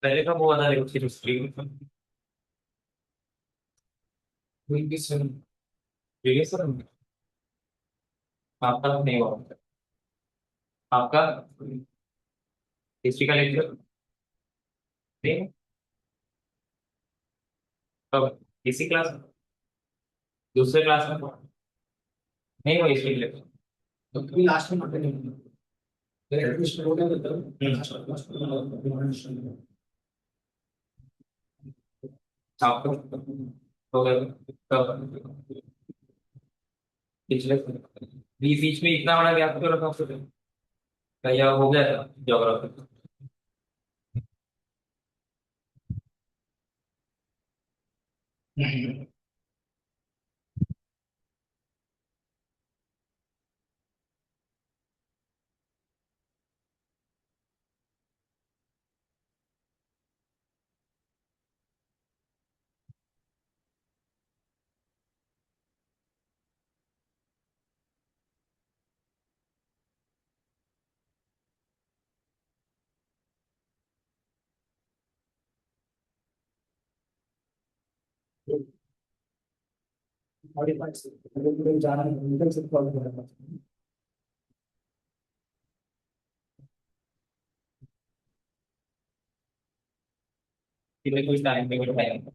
पहले का वो वाला देखो फिर स्क्रीन प्रीवियस आपका नहीं हुआ। आपका हिस्ट्री का लेक्चर नहीं कब इसी क्लास में दूसरे क्लास में नहीं हुआ हिस्ट्री लेक्चर। तो कभी लास्ट में पढ़ते नहीं मेरे एडमिशन हो गया तो आपको हो गया तब पिछले बीच में इतना बड़ा गैप क्यों रखा उसको या हो गया था ज्योग्राफी। कुछ टाइम पे कुछ टाइम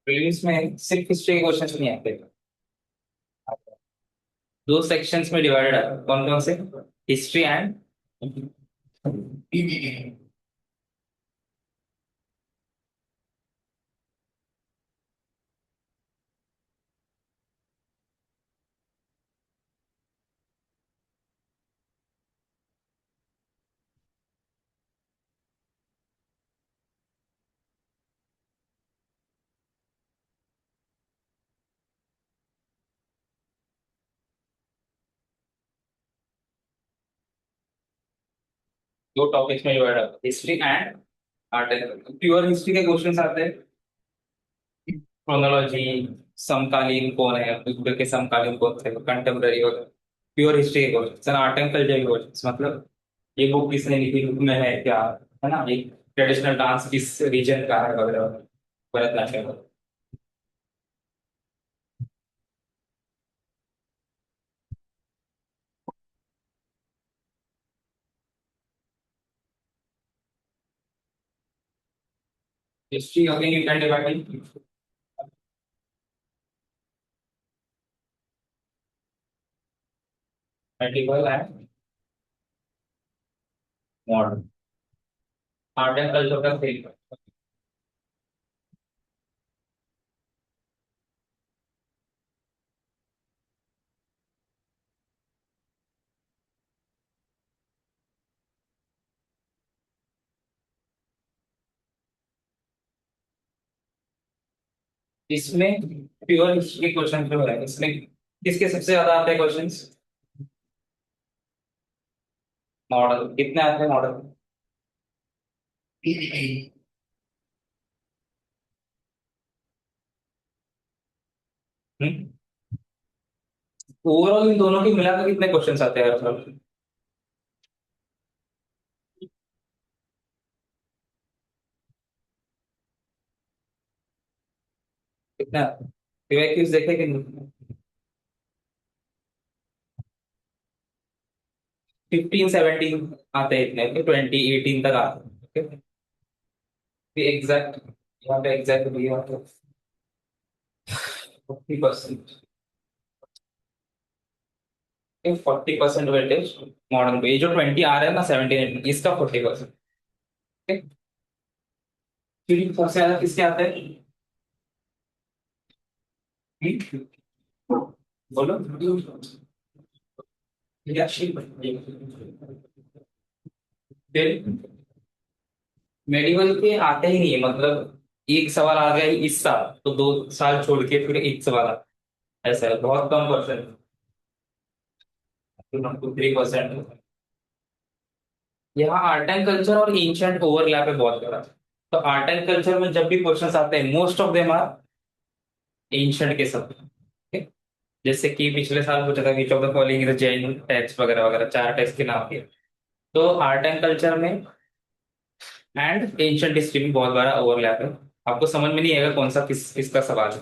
प्रीवियस में सिर्फ हिस्ट्री के क्वेश्चन नहीं आते। दो सेक्शंस में डिवाइडेड है कौन कौन से हिस्ट्री एंड दो टॉपिक्स में डिवाइड है history and art and pure history के क्वेश्चंस आते हैं क्रोनोलॉजी समकालीन कौन है युद्ध के समकालीन कौन थे कंटेम्पररी और प्योर हिस्ट्री के क्वेश्चन आर्ट एंड कल्चर के क्वेश्चन मतलब ये बुक किसने लिखी बुक में है क्या है ना एक ट्रेडिशनल डांस किस रीजन का है वगैरह Bharatanatyam. History again you can divide in medieval and modern art and culture का थ्री। इसमें प्योर हिस्ट्री के क्वेश्चन जो है इसमें किसके सबसे ज्यादा आते हैं क्वेश्चंस मॉडल कितने आते हैं मॉडल। ओवरऑल इन दोनों की मिलाकर कितने क्वेश्चंस आते हैं हर साल कितना पीवाईक्यूज देखे कि 15-17 आते हैं इतने 2018 तक आते हैं एग्जैक्ट यहाँ पे एग्जैक्ट दिया 40%। 40% वेटेज मॉडर्न पे ये जो 20 आ रहा है ना 17 इसका 40%। फिर सबसे ज्यादा किसके आते हैं बोलो फिर मेडिवल के आते ही नहीं है, मतलब एक सवाल आ गया इस साल तो 2 साल छोड़ के फिर एक सवाल आता है। ऐसा है, बहुत कम परसेंट, 3%। यहाँ आर्ट एंड कल्चर और एंशियंट ओवरलैप है बहुत बड़ा। तो आर्ट एंड कल्चर में जब भी क्वेश्चंस आते हैं, most of them are ancient के सब। ठीक? जैसे कि पिछले साल पूछा था which of the following is Jain text वगैरह वगैरह, 4 टेक्स्ट के नाम के। तो आर्ट एंड कल्चर में एंड एंशियंट हिस्ट्री में बहुत बड़ा ओवरलैप है। आपको समझ में नहीं आएगा कौन सा किसका सवाल है।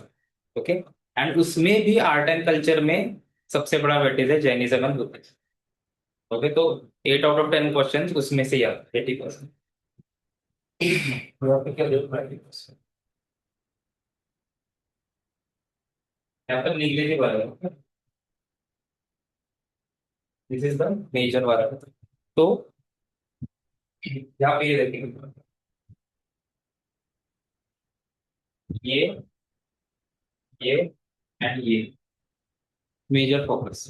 ओके। एंड उसमें भी आर्ट एंड कल्चर में सबसे बड़ा वेटेज है जैनिज्म एंड बुद्धिज्म। ओके, तो 8 आउट ऑफ 10 क्वेश्चन उसमें से ही आते हैं, 80%। यहाँ पे क्या देखना है? यहाँ पर निगेटिव आएगा। दिस इज द मेजर वाला। तो यहाँ पे ये देखेंगे, ये एंड ये मेजर फोकस।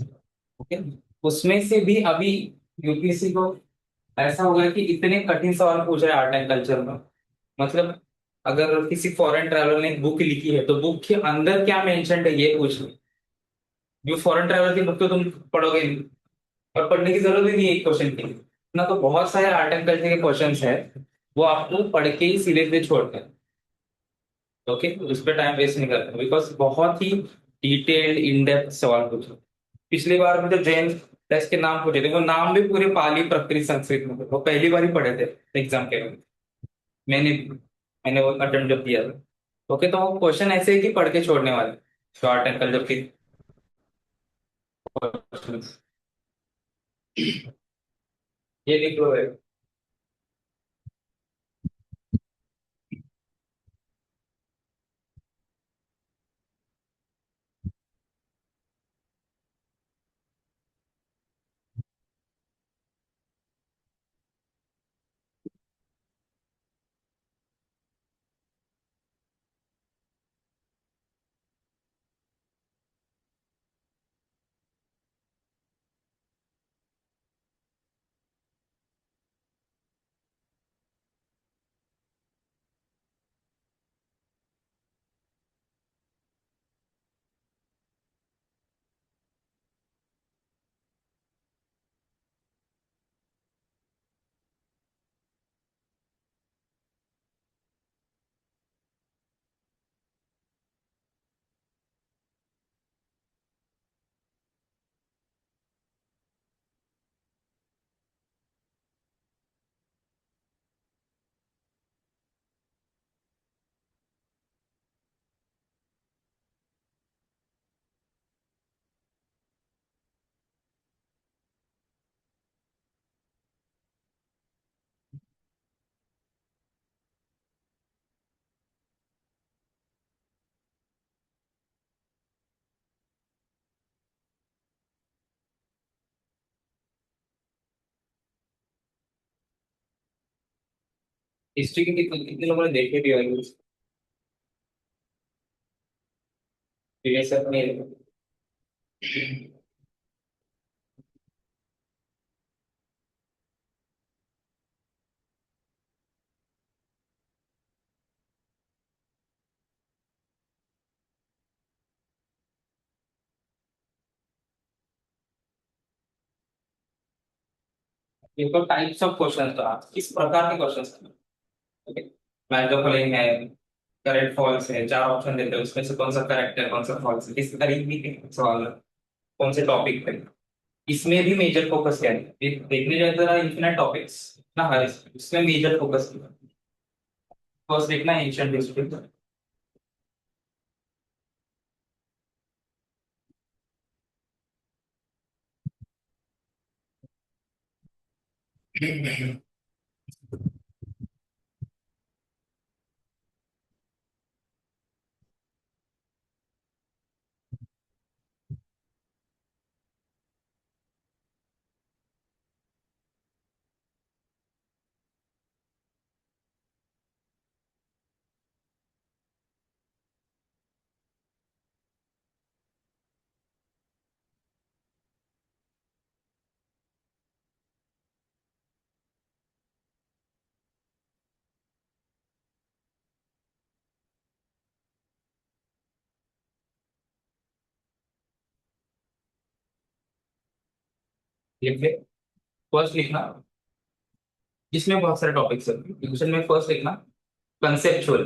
ओके। उसमें से भी अभी यूपीएससी को ऐसा होगा कि इतने कठिन सवाल पूछ रहे हैं आर्ट एंड कल्चर में। मतलब अगर किसी फॉरेन ट्रैवलर ने बुक लिखी है तो बुक के अंदर क्या मेंशन है ये पूछ लो। जो फॉरेन ट्रैवलर की बुक तो तुम पढ़ोगे नहीं, और पढ़ने की जरूरत ही नहीं है एक क्वेश्चन के लिए ना। तो बहुत सारे आर्ट एंड कल्चर के क्वेश्चंस है, वो आपको पढ़ के ही सीधे सीधे छोड़ते हैं। ओके, उस पर टाइम वेस्ट नहीं करते बिकॉज बहुत ही डिटेल्ड इन डेप्थ सवाल पूछो। पिछली बार में जो जैन टेस्ट के नाम पूछे थे वो नाम भी पूरे पाली प्राकृत संस्कृत में थे। वो पहली बार ही पढ़े थे एग्जाम के में। मैंने मैंने वो अटेम्प्ट जब दिया था। ओके, तो वो क्वेश्चन ऐसे है कि पढ़ के छोड़ने वाले शॉर्ट एंड कल्चर के क्वेश्चन। ये लिख लो है। हिस्ट्री के कितने लोगों ने देखे भी होंगे प्रीवियस अपने। ये तो टाइप्स ऑफ क्वेश्चन, तो आप किस प्रकार के question. Okay, match the following है, करेक्ट फॉल्स है, 4 ऑप्शन देते हैं उसमें से कौन सा करेक्ट है कौन सा फॉल्स है, किस तरीके के सवाल है, कौन से टॉपिक पे। इसमें भी मेजर फोकस क्या है, देखने जाए तो इन्फिनिट टॉपिक्स ना हर इसमें मेजर फोकस। फर्स्ट देखना है एंशिएंट हिस्ट्री। लिख ले। फर्स्ट लिखना, इसमें बहुत सारे टॉपिक्स है। क्वेश्चन में फर्स्ट लिखना कंसेप्चुअल,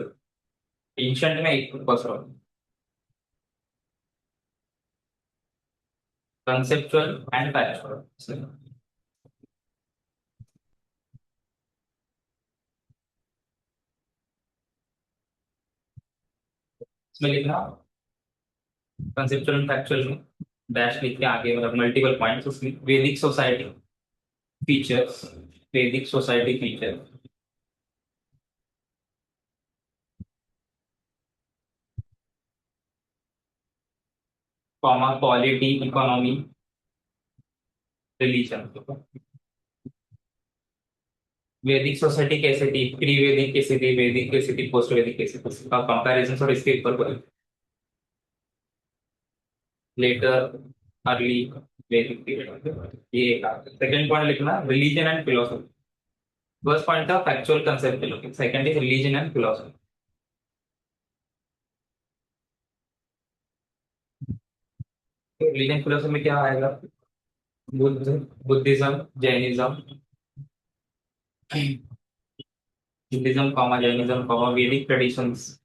एंशंट में एक फर्स्ट कंसेप्चुअल एंड फैक्चुअल। इसमें लिखना कंसेप्चुअल एंड फैक्चुअल में डैश लिख के आगे मतलब मल्टीपल पॉइंट्स उसमें वैदिक सोसाइटी फीचर्स, वैदिक society feature, comma polity economy religion. वैदिक सोसाइटी कैसे थी, प्री वैदिक कैसे थी, वैदिक कैसे थी, पोस्ट वैदिक कैसे थी, उसका कंपैरिजन और इसके ऊपर लेटर अर्ली वैदिक पीरियड। ये सेकंड पॉइंट लिखना religion and philosophy. First point था factual concept, second is religion and philosophy. Religion philosophy में क्या आएगा, Buddha, Buddhism, Jainism, Buddhism comma Jainism comma Vedic traditions,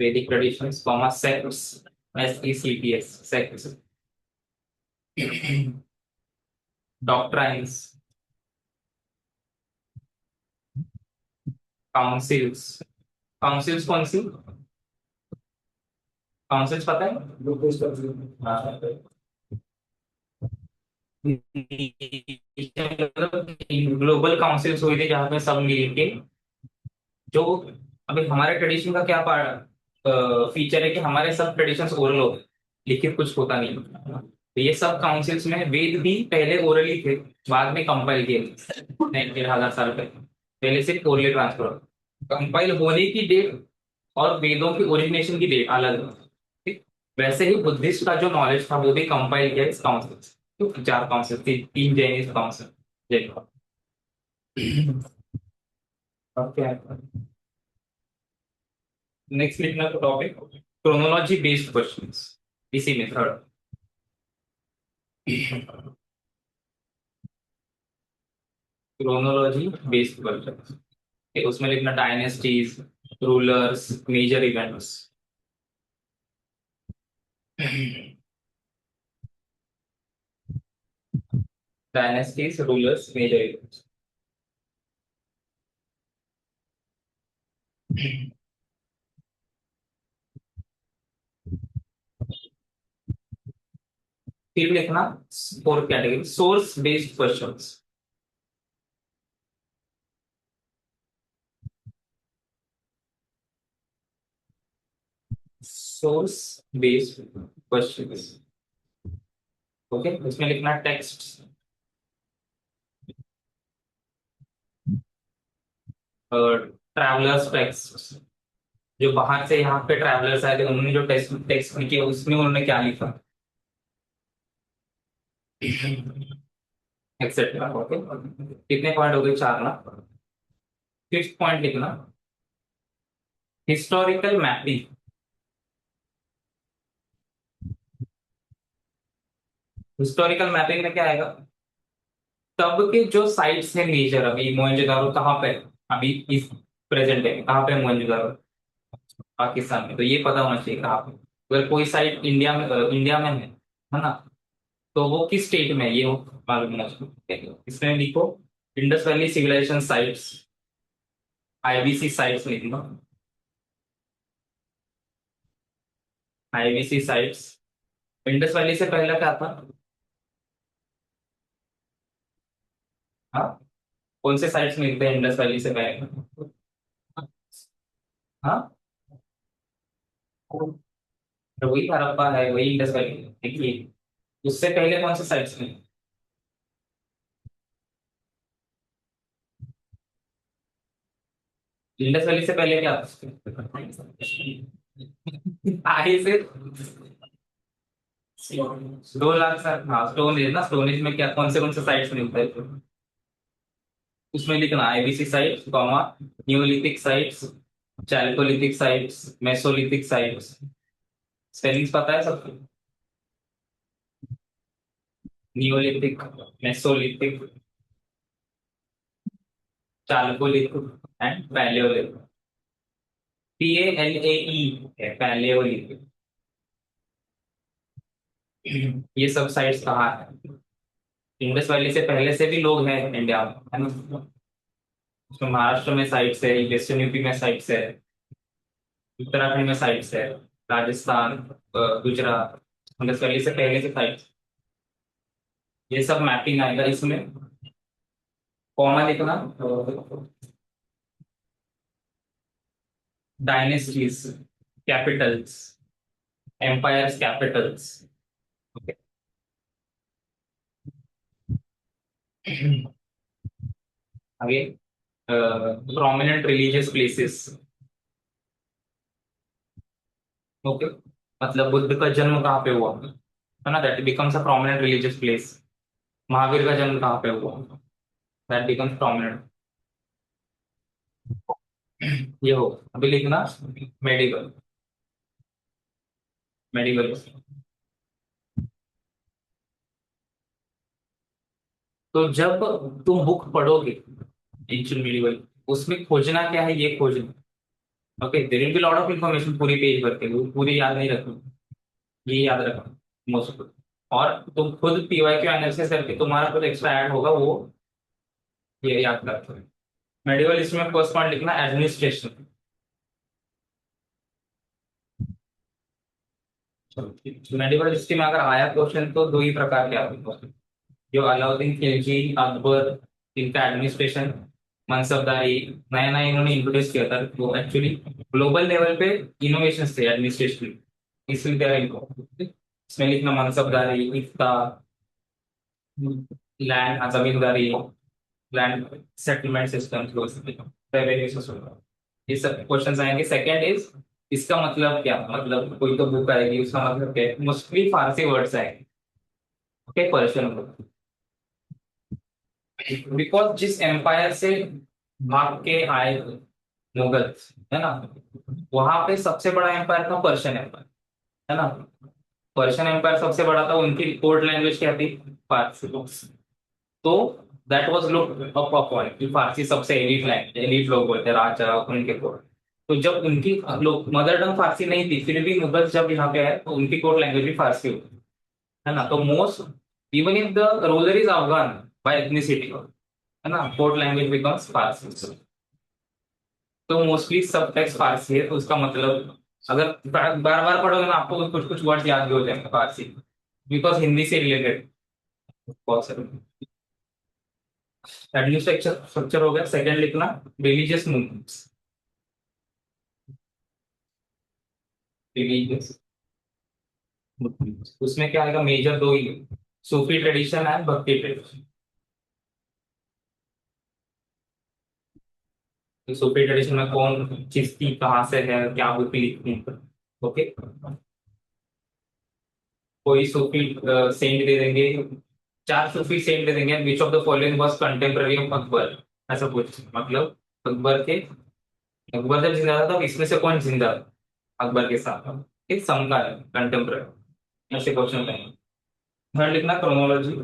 Vedic traditions comma sects, SECTS sects, doctrines, councils. Councils कौन सी, councils पता है? हाँ। ग्लोबल काउंसिल्स हुई थी जहाँ पे सब मिलके जो, अभी हमारे ट्रेडिशन का क्या फीचर है कि हमारे सब ट्रेडिशंस ओरल होते हैं, लिखित कुछ होता नहीं। तो ये सब काउंसिल्स में वेद भी पहले ओरली थे, बाद में कंपाइल किए 1,500 साल पहले सिर्फ ओरली ट्रांसफर। कंपाइल होने की डेट और वेदों की ओरिजिनेशन की डेट अलग है। ठीक? वैसे ही बुद्धिस्ट का जो नॉलेज था वो भी कंपाइल किया इस काउंसिल से। तो 4 काउंसिल थी, 3 जैनिस्ट काउंसिल। जय। ओके, नेक्स्ट लिखना तो टॉपिक क्रोनोलॉजी बेस्ड क्वेश्चंस, इसी में थर्ड। क्रोनोलॉजी बेस्ड क्वेश्चंस, उसमें लिखना dynasties, rulers, major events. Dynasties, rulers, major events. फिर लिखना fourth category source based questions. Source based questions, okay. इसमें लिखना टेक्स्ट, ट्रैवलर्स टेक्स्ट, जो बाहर से यहाँ पे ट्रैवलर्स आए थे उन्होंने जो टेक्स्ट टेक्स्ट लिखे उसमें उन्होंने क्या लिखा, एक्सेट्रा। ओके, कितने पॉइंट हो गए, 4 ना। फिफ्थ पॉइंट लिखना हिस्टोरिकल मैपिंग। हिस्टोरिकल मैपिंग में क्या आएगा, तब के जो साइट्स है मेजर, अभी मोहनजोदारो कहाँ पे है? अभी इस प्रेजेंट है कहाँ पे है मोहनजोदारो? पाकिस्तान में। तो ये पता होना चाहिए कहाँ पे। अगर कोई साइट इंडिया में है ना, तो वो किस स्टेट में है ये मालूम होना चाहिए। इसमें लिखो Indus valley civilisation sites, IBC sites लिख लो, IBC साइट्स। इंडस वैली से पहले क्या था? हाँ, कौन से साइट्स मिलते हैं इंडस वैली से पहले? हाँ, तो वही हड़प्पा है, वही इंडस वैली है। देखिए उससे पहले कौन से साइट्स में? इंडस वैली से पहले क्या था? आई से 2 लाख साल। हाँ, स्टोन एज ना, स्टोन एज में क्या कौन से साइट्स मिलते हैं? उसमें लिखना IBC sites comma Neolithic sites, Chalcolithic sites, Mesolithic sites, spellings पता है सबको? Neolithic, Mesolithic, chalcolithic and Palaeolithic. PALAE है पैलियोलिथिक। ये सब साइट्स कहाँ है? इंडस वैली से पहले से भी लोग हैं इंडिया में, है ना? उसमें महाराष्ट्र में साइट्स है, वेस्टर्न यूपी में साइट्स है, उत्तराखंड में साइट्स है, राजस्थान, गुजरात, इंडस वैली से पहले से साइट्स। ये सब मैपिंग आएगा इसमें। कॉमा लिखना, डायनेस्टीज, कैपिटल्स, एम्पायर्स, कैपिटल्स। आगे, प्रोमिनेंट रिलीजियस प्लेसेस। ओके, मतलब बुद्ध का जन्म कहाँ पे हुआ, है ना, that becomes a prominent religious place. Mahavir का जन्म कहाँ पे हुआ, दैट बिकम्स प्रोमिनेंट। ये हो, अभी लिखना मेडिकल, मेडिकल। तो जब तुम बुक पढ़ोगे एंशिएंट मेडिवल, उसमें खोजना क्या है, ये खोजना। Okay, there will be lot of information पूरी पेज भर के, वो पूरी याद नहीं रखनी, ये याद रखना मोस्ट। और तुम खुद PYQ एनालिसिस करके तुम्हारा खुद एक्स्ट्रा ऐड होगा, वो ये याद करते हैं। मेडिवल इसमें फर्स्ट पॉइंट लिखना एडमिनिस्ट्रेशन। मेडिवल हिस्ट्री में अगर आया क्वेश्चन तो दो ही प्रकार के आते हैं, जो अलाउद्दीन खिलजी, अकबर, इनका एडमिनिस्ट्रेशन, मनसबदारी, नया नया इन्होंने इंट्रोड्यूस किया था, वो एक्चुअली ग्लोबल लेवल पे इनोवेशन थे एडमिनिस्ट्रेशन, इसलिए क्या है इनको। इसमें लिखना मनसबदारी, इफ्ता, लैंड जमींदारी, land settlement system, revenue system, ये सब क्वेश्चंस आएंगे। सेकंड इज, इसका मतलब क्या, मतलब कोई तो बुक आएगी, उसका मतलब क्या है, मोस्टली फारसी वर्ड्स आएंगे। ओके, पर्शियन, बिकॉज जिस एम्पायर से भाग के आए मुगल, है ना, वहां पे सबसे बड़ा एम्पायर था पर्शियन एम्पायर, है ना। पर्शियन एम्पायर सबसे बड़ा था, उनकी कोड लैंग्वेज क्या थी, फारसी। तो that was look up upon कि फारसी सबसे एलीट लैंग्वेज, एलीट लोग बोलते हैं, राजा उनके कोड। तो जब उनकी लोग मदर टंग फारसी नहीं थी, फिर भी मुगल जब यहाँ पे आए तो उनकी कोड लैंग्वेज भी फारसी होती है ना। तो most, even if the ruler is Afghan by ethnicity, है ना, कोड लैंग्वेज बिकम्स फारसी। तो मोस्टली सब टेक्स्ट फारसी है, तो उसका मतलब अगर बार बार पढ़ोगे ना, आपको कुछ कुछ वर्ड्स याद भी हो जाएंगे फारसी, बिकॉज हिंदी से रिलेटेड बहुत सारे। एडमिनिस्ट्रेशन स्ट्रक्चर हो गया। सेकंड लिखना रिलीजियस मूवमेंट्स, रिलीजियस उसमें क्या आएगा, मेजर दो ही, सूफी ट्रेडिशन एंड भक्ति ट्रेडिशन। तो सूफी ट्रेडिशन में कौन चीज थी, कहाँ से है, क्या बुक लिखी, ओके। कोई सूफी सेंट दे देंगे, चार सूफी सेंट दे देंगे, विच of the following was contemporary of Akbar, ऐसा कुछ, मतलब अकबर के, अकबर जब जिंदा था तब इसमें से कौन जिंदा था अकबर के साथ, एक समकालीन कंटेम्पररी, ऐसे क्वेश्चन रहेंगे। थर्ड लिखना क्रोनोलॉजी,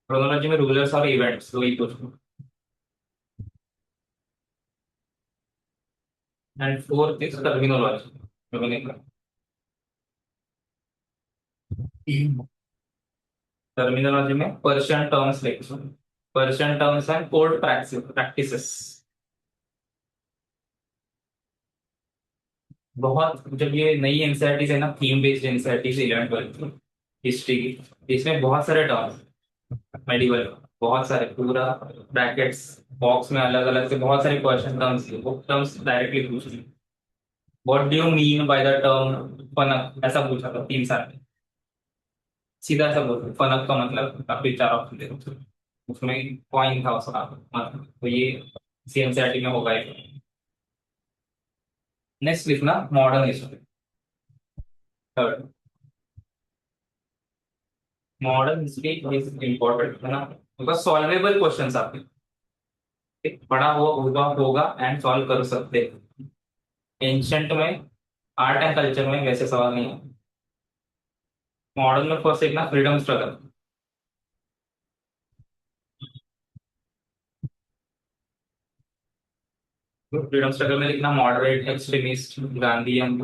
क्रोनोलॉजी में रूलर्स और इवेंट्स दो ही question. And fourth is terminology, terminology में पर्शियन टर्म्स लिखो, Persian terms and code practices. बहुत, जब ये नई एनसीईआरटी है ना, theme based NCERT 11th 12th history की, इसमें बहुत सारे टर्म्स मेडिवल, बहुत सारे पूरा ब्रैकेट्स बॉक्स में अलग अलग से बहुत सारे क्वेश्चन टर्म्स, वो टर्म्स डायरेक्टली पूछ रही। What do you mean by the term फनक, ऐसा पूछा था 3 साल में, सीधा ऐसा बोल फनक का मतलब, काफी 4 ऑप्शन दे दो। उसमें कॉइन था उसका मतलब, तो ये सीएनसीईआरटी में होगा। नेक्स्ट लिखना modern history, third. Modern history is important है ना, बिकॉज सॉल्वेबल क्वेश्चन आपके पढ़ा हुआ होगा होगा एंड सॉल्व कर सकते। एंशंट में, आर्ट एंड कल्चर में वैसे सवाल नहीं है। मॉडर्न में फर्स्ट एक ना फ्रीडम स्ट्रगल। फ्रीडम स्ट्रगल में लिखना moderate extremist Gandhi and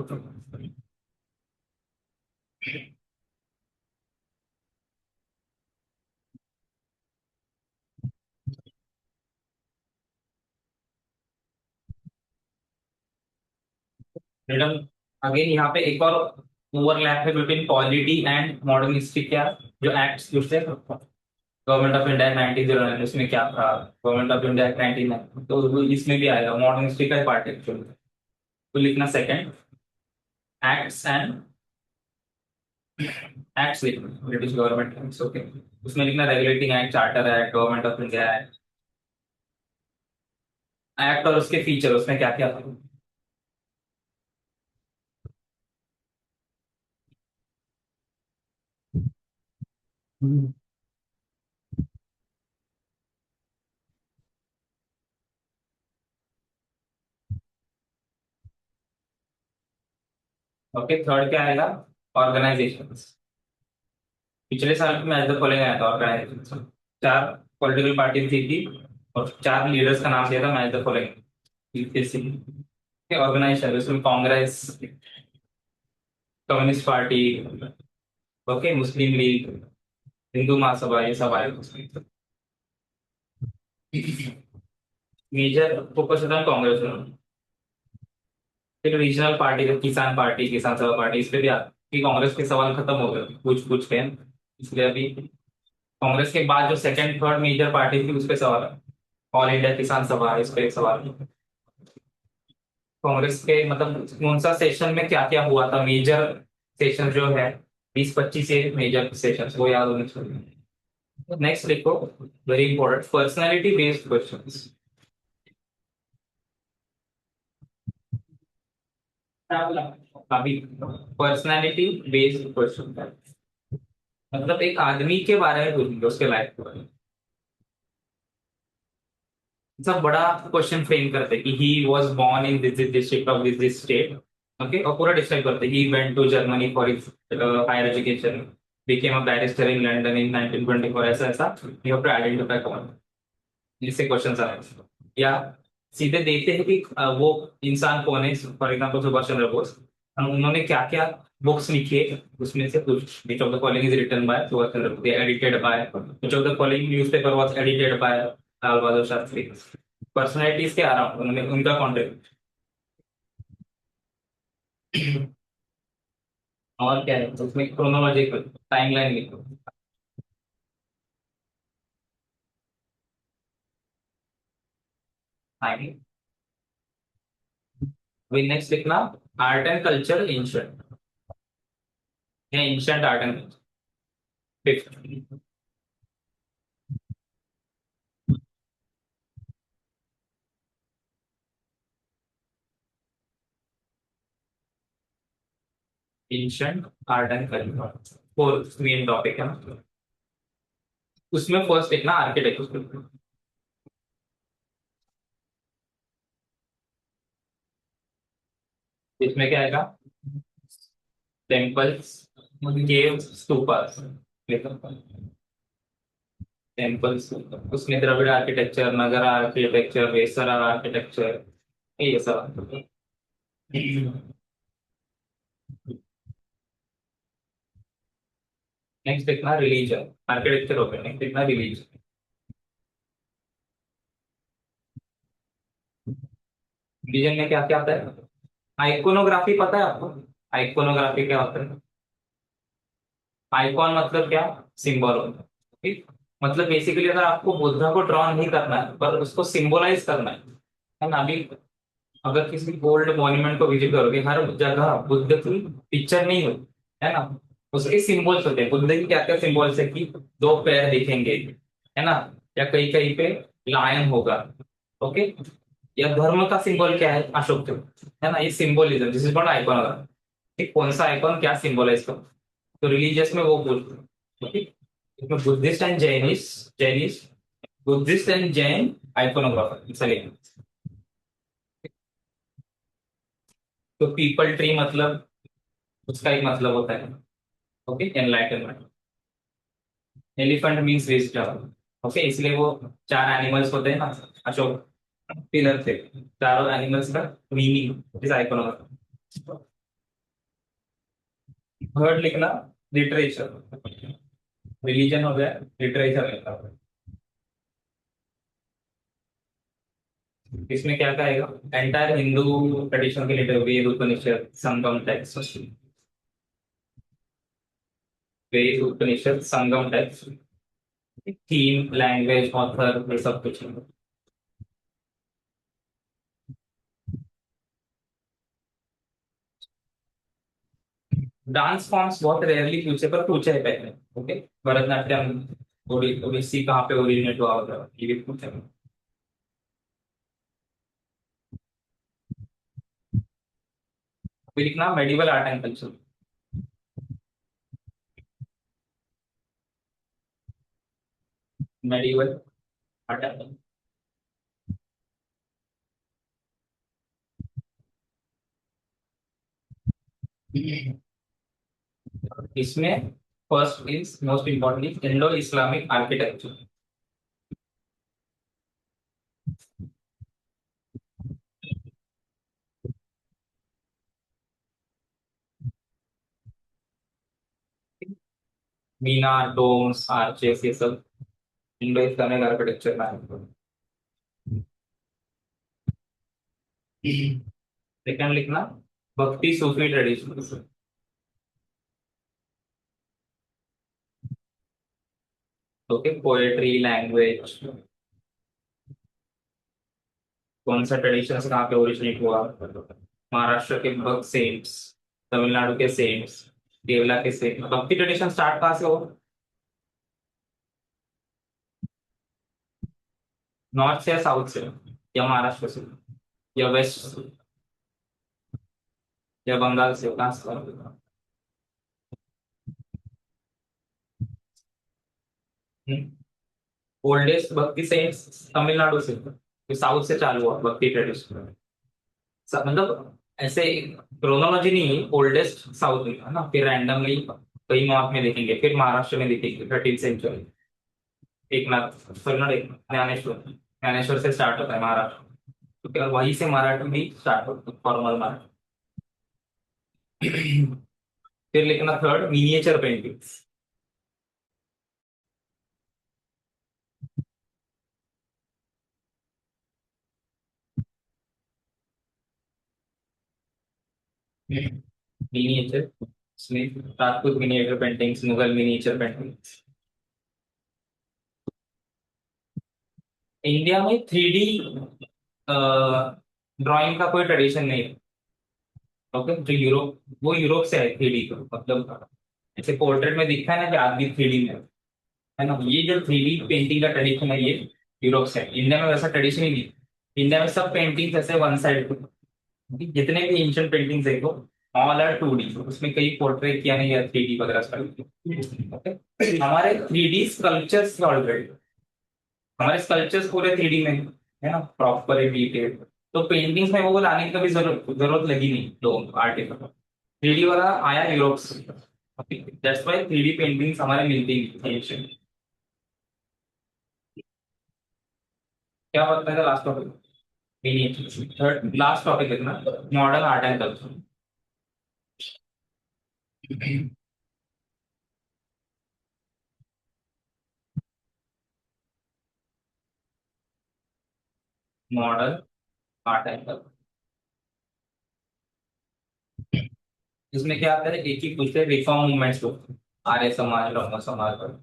freedom. Again यहाँ पे एक और ओवरलैप है between polity and modern history. क्या जो एक्ट्स दूसरे गवर्नमेंट ऑफ इंडिया 1909 उसमें क्या था, गवर्नमेंट ऑफ इंडिया 1999, तो वो इसमें भी आएगा, मॉडर्न हिस्ट्री का पार्ट है actually। तो लिखना सेकंड एक्ट्स एंड एक्ट्स लिखना ब्रिटिश गवर्नमेंट एक्ट्स, ओके। उसमें लिखना regulating act, charter act, government of India act. Act और उसके फीचर उसमें क्या क्या था। ओके, थर्ड क्या आएगा, ऑर्गेनाइजेशन। पिछले साल में मैच द फॉलोइंग आया था ऑर्गेनाइजेशन। चार पॉलिटिकल पार्टी थी और चार लीडर्स का नाम दिया था मैच द फॉलोइंग। ऑर्गेनाइजेशन उसमें कांग्रेस, कम्युनिस्ट पार्टी, ओके, मुस्लिम लीग, हिंदू महासभा, ये सब आए उसमें। मेजर फोकस था कांग्रेस में। फिर रीजनल पार्टी, किसान पार्टी, किसान सभा पार्टी, इस पे भी कि कांग्रेस के सवाल खत्म हो गए कुछ कुछ के, इसलिए अभी कांग्रेस के बाद जो सेकंड थर्ड मेजर पार्टी थी उस पे सवाल है। ऑल इंडिया किसान सभा, इस पे एक सवाल है। कांग्रेस के मतलब कौन सा सेशन में क्या क्या हुआ था, मेजर सेशन जो है 20-25 से मेजर सेशन वो याद होने चाहिए। नेक्स्ट लिखो, very important, personality based questions. अभी पर्सनैलिटी बेस्ड क्वेश्चन मतलब एक आदमी के बारे में पूछेंगे, उसके लाइफ के बारे में। सब बड़ा क्वेश्चन फ्रेम करते हैं कि he was born in this district of this state, okay, और पूरा डिस्क्राइब करते हैं, he went to Germany for his higher education, became a barrister in London in 1924, ऐसा ऐसा यू हैव टू आइडेंटिफाई कौन, इससे क्वेश्चन आ रहे हैं। या सीधे देखते हैं कि वो इंसान कौन है, फॉर एग्जाम्पल सुभाष चंद्र बोस, उन्होंने क्या क्या बुक्स लिखी है, उसमें से कुछ which of the following is written by Subhash Chandra Bose, edited by which of the following newspaper was edited by Lal Bahadur Shastri. Personalities के आ रहा हूँ उन्होंने उनका कॉन्टेक्ट। और क्या है तो उसमें क्रोनोलॉजी टाइमलाइन लिखो। आएंगे वही नेक्स्ट लिखना, आर्ट एंड कल्चर एंशंट, या ancient art and culture. Fifth, ancient art and culture fourth main topic है ना। उसमें फर्स्ट लिखना आर्किटेक्चर। इसमें क्या आएगा, टेम्पल्स, केव्स, स्तूपास, टेम्पल्स। उसमें द्रविड़ आर्किटेक्चर, नगर आर्किटेक्चर, वेसरा आर्किटेक्चर, ये सब। नेक्स्ट देखना रिलीजन, आर्किटेक्चर हो गया, नेक्स्ट देखना रिलीजन। रिलीजन में क्या क्या आता है, आइकोनोग्राफी पता है आपको, आइकोनोग्राफी क्या होता है। आइकॉन मतलब क्या, सिंबल होता है, ठीक। मतलब बेसिकली अगर आपको बुद्धा को ड्रॉ नहीं करना है पर उसको सिंबलाइज करना है ना। अभी अगर किसी गोल्ड मॉन्यूमेंट को विजिट करोगे, हर जगह बुद्ध की पिक्चर नहीं होती है ना, उसके सिंबल्स होते हैं। बुद्ध की क्या क्या सिंबल्स है कि दो पैर दिखेंगे है ना, या कहीं कहीं पे लायन होगा, ओके। या धर्म का सिंबल क्या है, अशोक चक्र है ना, ये symbolism, this is not icon. कौन सा आइकॉन क्या सिंबलाइज कर, तो रिलीजियस में वो बोलते हैं, ठीक। इसमें Buddhist and Jainist, Buddhist and Jain iconographer चलिए। तो पीपल ट्री मतलब उसका एक मतलब होता है, okay, enlightenment. Elephant means wisdom, okay, इसलिए वो चार एनिमल्स होते हैं ना, अशोक पिलर थे, चारों एनिमल्स का मीनिंग इस आइकोनोग्राफर। थर्ड लिखना लिटरेचर, रिलीजन हो गया, लिटरेचर लिखना। इसमें क्या कहेगा, एंटायर हिंदू ट्रेडिशन के लिए वेद उपनिषद संगम टेक्स्ट, वेद उपनिषद संगम टेक्स्ट, थीम लैंग्वेज ऑथर ये सब कुछ। डांस फॉर्म्स बहुत रेयरली पूछे, पर पूछे है पहले, ओके। भरतनाट्यम ओडिसी कहाँ पे ओरिजिनेट हुआ होगा, ये भी पूछा है। फिर लिखना medieval art and culture, medieval art and. इसमें first is most important Indo Islamic architecture. मीनार डोम्स आर्चेस ये सब इंडो इस्लामिक आर्किटेक्चर में है। सेकंड लिखना भक्ति सूफी ट्रेडिशन, ओके, पोएट्री लैंग्वेज, कौन सा ट्रेडिशन कहाँ पे ओरिजिनेट हुआ, महाराष्ट्र के भक्त सेंट्स, तमिलनाडु के सेंट्स, केरला के सेंट्स। भक्ति ट्रेडिशन स्टार्ट कहाँ से हो, नॉर्थ से या साउथ से, या महाराष्ट्र से, या वेस्ट से, या बंगाल से, कहाँ से? ओल्डेस्ट भक्ति सेंट्स तमिलनाडु से, तो साउथ से चालू हुआ भक्ति ट्रेडिशन। मतलब ऐसे क्रोनोलॉजी नहीं, ओल्डेस्ट साउथ में है ना, फिर रैंडमली कहीं नॉर्थ में देखेंगे, फिर महाराष्ट्र में देखेंगे 13th century, Eknath, sorry not Eknath, Dnyaneshwar, Dnyaneshwar से स्टार्ट होता है महाराष्ट्र, क्योंकि और वहीं से मराठी भी स्टार्ट होता है, फॉर्मल मराठी। फिर लिखना third miniature paintings, miniature, Rajput miniature paintings, Mughal miniature paintings. India में 3D ड्राइंग का कोई ट्रेडिशन नहीं है, ओके, जो यूरोप, वो यूरोप से है 3D का मतलब, ऐसे पोर्ट्रेट में दिखता है ना कि आदमी 3D में है ना, ये जो 3D पेंटिंग का ट्रेडिशन है ये यूरोप से है। इंडिया में वैसा ट्रेडिशन ही नहीं। इंडिया में सब पेंटिंग्स ऐसे वन साइड, जितने भी एंशियंट पेंटिंग्स देखो ऑल आर 2D, उसमें कहीं पोर्ट्रेट किया नहीं है 3D वगैरह सब, ओके। हमारे 3D स्कल्पचर्स ऑलरेडी, हमारे स्कल्पचर्स पूरे 3D में है ना, प्रॉपर डिटेल। तो पेंटिंग्स में वो लाने की कभी जरूरत लगी नहीं लोगों आर्टिस्ट। 3D वाला आया यूरोप से, दैट्स व्हाई 3D पेंटिंग्स हमारे मिलती हैं। क्या बताया था last topic, third last topic देखना, modern art and culture. Modern art and culture, इसमें क्या आता है, एक ही पूछते हैं रिफॉर्म मूवमेंट्स को, आर्य समाज ब्रह्म समाज पर।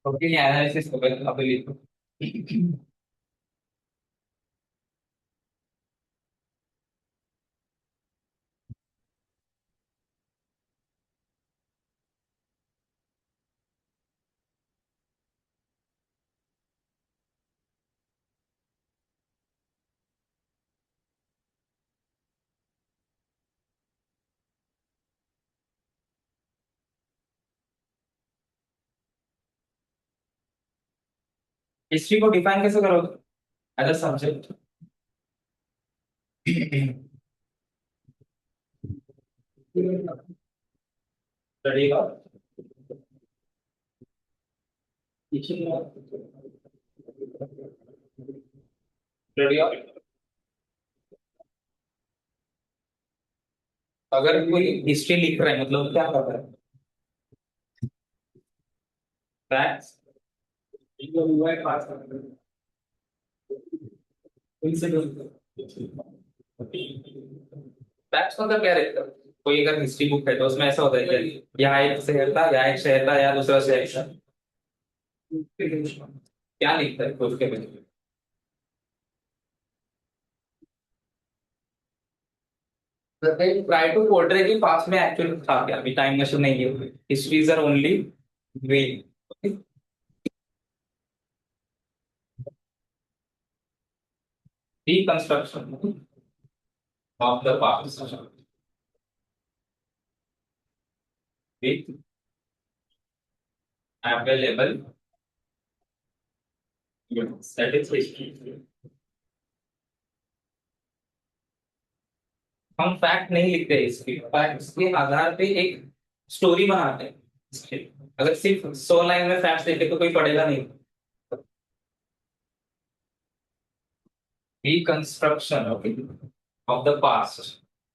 ओके एनालिसिस अभी हिस्ट्री को डिफाइन कैसे करोगे एज अ सब्जेक्ट? स्टडी का स्टडी ऑफ, अगर कोई हिस्ट्री लिख रहा है मतलब क्या कर रहा है? फैक्ट्स, फैक्ट्स मतलब क्या रहता है? कोई अगर हिस्ट्री बुक है तो उसमें ऐसा होता है कि यहाँ एक शहर था, यहाँ एक शहर था, यहाँ दूसरा शहर था, क्या लिखता है तो उसके बारे में? ट्राई टू पोर्ट्रे कि पास्ट में एक्चुअली था क्या, अभी टाइम मशीन नहीं है, histories are only way reconstruction of the past with available that is history. हम फैक्ट नहीं लिखते हिस्ट्री, फैक्ट्स के आधार पे एक स्टोरी बनाते हैं history। अगर सिर्फ 100 लाइन में फैक्ट्स लिखे तो कोई पढ़ेगा नहीं। Reconstruction of the past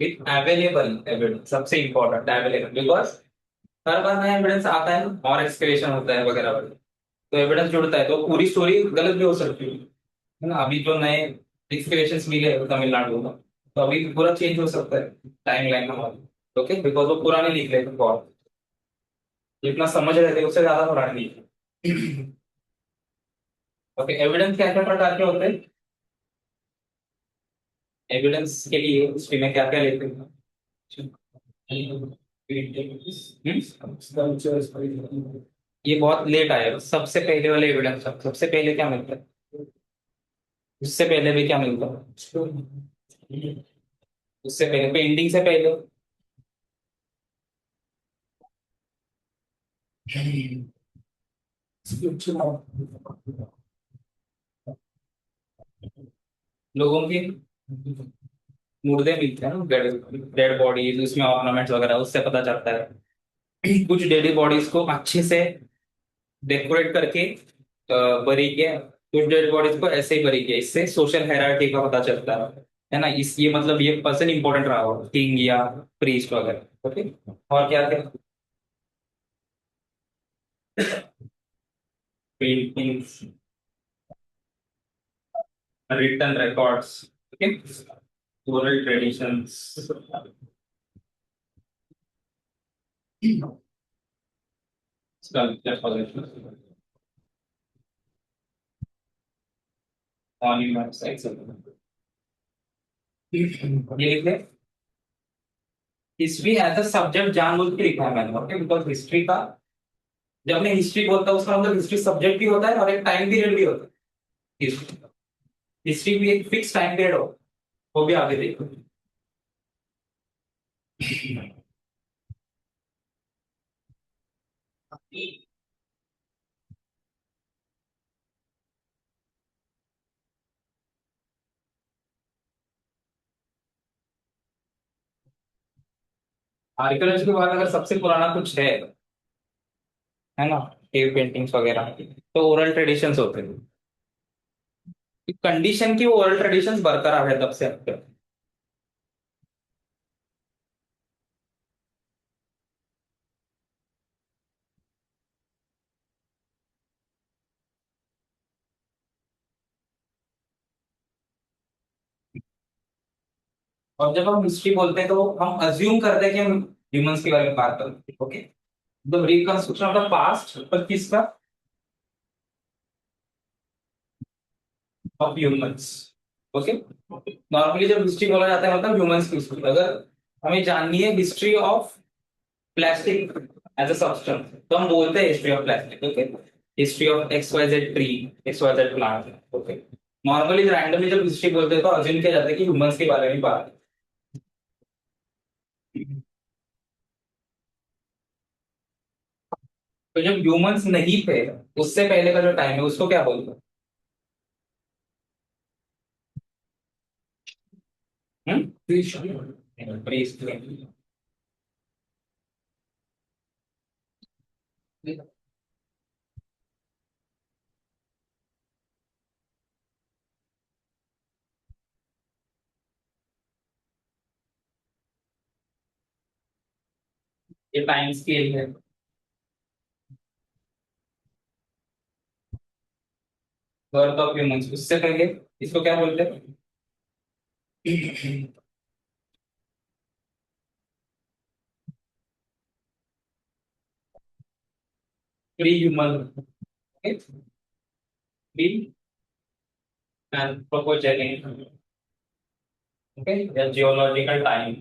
with available evidence, सबसे इंपॉर्टेंट अवेलेबल, बिकॉज हर बार नया एविडेंस आता है और एक्सकवेशन होता है वगैरह वगैरह, तो एविडेंस जुड़ता है तो पूरी स्टोरी गलत भी हो सकती है ना। अभी जो नए एक्सकवेशन मिले तमिलनाडु में, तो अभी पूरा चेंज हो सकता है टाइम लाइन हमारी। ओके, बिकॉज वो पुराने लिख रहे थे बहुत, जितना समझ रहे थे उससे ज्यादा पुराने लिख रहे। ओके, एविडेंस क्या क्या प्रकार के होते हैं? एविडेंस के लिए हिस्ट्री में क्या क्या लेते हैं? ये बहुत लेट आया, सबसे पहले वाले एविडेंस, सबसे पहले क्या मिलता है? उससे पहले भी क्या मिलता है? उससे पहले पेंटिंग से पहले लोगों की मुर्दे मिलते हैं ना, डेड बॉडीज, उसमें ऑर्नामेंट्स वगैरह, उससे पता चलता है। कुछ डेड बॉडीज को अच्छे से डेकोरेट करके बरी किया, कुछ डेड बॉडीज को ऐसे ही बरी किया, इससे सोशल हायरार्की का पता चलता है ना। इस ये मतलब ये पर्सन इंपॉर्टेंट रहा हो, किंग या प्रीस्ट वगैरह। ओके, और क्या थे? Paintings, written records, okay, oral traditions, sculpture collection, monuments etcetera. ये लिख ले, हिस्ट्री एज अ सब्जेक्ट जानबूझ के लिखा है मैंने, ओके, बिकॉज हिस्ट्री का, जब मैं हिस्ट्री बोलता हूँ उसका मतलब हिस्ट्री सब्जेक्ट भी होता है और एक टाइम पीरियड भी होता है। हिस्ट्री भी एक फिक्स टाइम पीरियड हो, वो भी आगे देखो। आर्कियोलॉजी के बाद अगर सबसे पुराना कुछ है ना, केव पेंटिंग्स वगैरह, तो ओरल ट्रेडिशंस होते हैं। कंडीशन की ओरल ट्रेडिशंस बरकरार है तब से अब तक। और जब हम हिस्ट्री बोलते हैं तो हम अज्यूम करते हैं कि हम ह्यूमंस के बारे में बात करते हैं। Okay, the reconstruction of the past पर किसका? Of humans. ओके, नॉर्मली जब हिस्ट्री बोला जाता है मतलब ह्यूमंस की हिस्ट्री। अगर हमें जाननी है history of plastic as a substance, तो हम बोलते हैं history of plastic. Okay, history of X Y Z tree, X Y Z plant. Okay, normally randomly जब हिस्ट्री बोलते हैं तो अज्यूम किया जाता है कि ह्यूमंस के बारे में बात है। तो जब ह्यूमंस नहीं थे, उससे पहले का जो टाइम है उसको क्या बोलते हैं? Pre-history। ये टाइम स्केल है। बर्थ ऑफ ह्यूमंस, उससे पहले इसको क्या बोलते हैं? Pre human. Pre anthropogenic. Okay, या जियोलॉजिकल टाइम।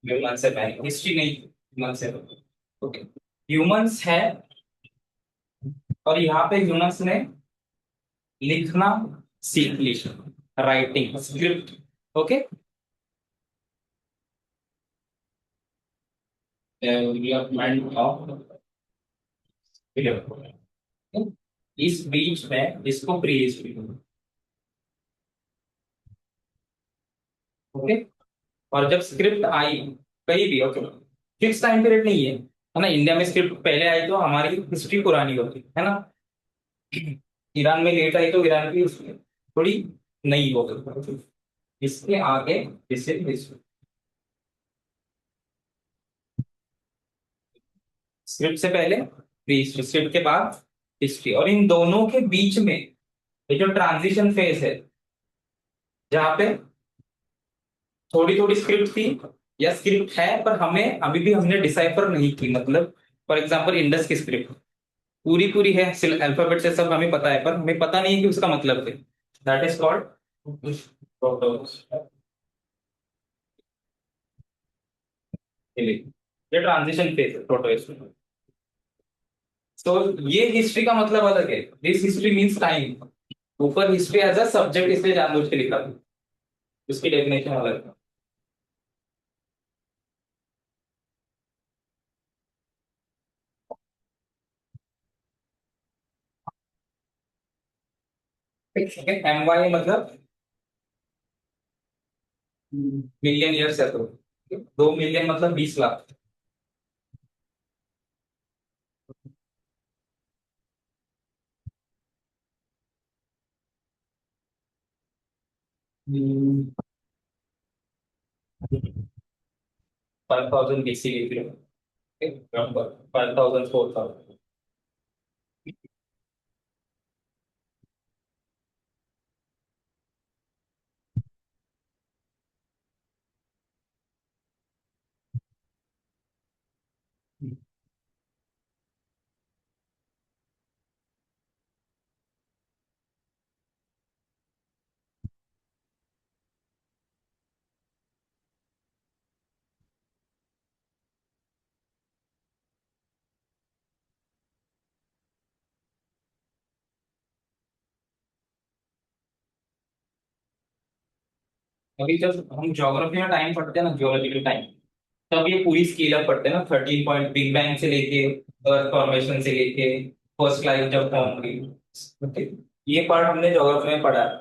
ह्यूमन से पहले हिस्ट्री नहीं, ह्यूमन से पहले। ओके, ह्यूमंस है, और यहाँ पे ह्यूमंस ने लिखना सीख लिया, writing script. Okay, development of, इस बीच में इसको प्री हिस्ट्री। ओके, और जब स्क्रिप्ट आई कहीं भी, ओके, फिक्स टाइम पीरियड नहीं है ना। इंडिया में स्क्रिप्ट पहले आई तो हमारी हिस्ट्री पुरानी होती है ना। ईरान में लेट आई तो ईरान की हिस्ट्री थोड़ी नई हो गई। इसके आगे जैसे स्क्रिप्ट से पहले प्री हिस्ट्री, स्क्रिप्ट के बाद हिस्ट्री, और इन दोनों के बीच में ये जो ट्रांजिशन फेज है, जहाँ पे थोड़ी थोड़ी स्क्रिप्ट थी या स्क्रिप्ट है पर हमें अभी भी हमने डिसाइफर नहीं की। मतलब फॉर एग्जांपल इंडस की स्क्रिप्ट पूरी पूरी है, अल्फाबेट से सब हमें पता है, पर हमें पता नहीं है कि उसका मतलब है। दैट इज कॉल्ड प्रोटोस। ये ट्रांजिशन फेज है प्रोटोस में। तो ये हिस्ट्री का मतलब अलग है, दिस हिस्ट्री मींस टाइम। ऊपर हिस्ट्री एज अ सब्जेक्ट इसलिए जानबूझ के लिखा था, उसकी डेफिनेशन अलग है। ठीक है, एम वाई मतलब मिलियन ईयर्स है, तो 2 मिलियन मतलब 20 लाख। हम्म, 5,000 BC के लिए, 5,000, 4,000। अभी जब हम ज्योग्राफी में टाइम पढ़ते हैं ना, जियोलॉजिकल टाइम, तब ये पूरी स्केल अप पढ़ते हैं ना। 13 पॉइंट, बिग बैंग से लेके अर्थ फॉर्मेशन से लेके फर्स्ट लाइफ जब फॉर्म हुई। ओके, ये पार्ट हमने ज्योग्राफी में पढ़ा है।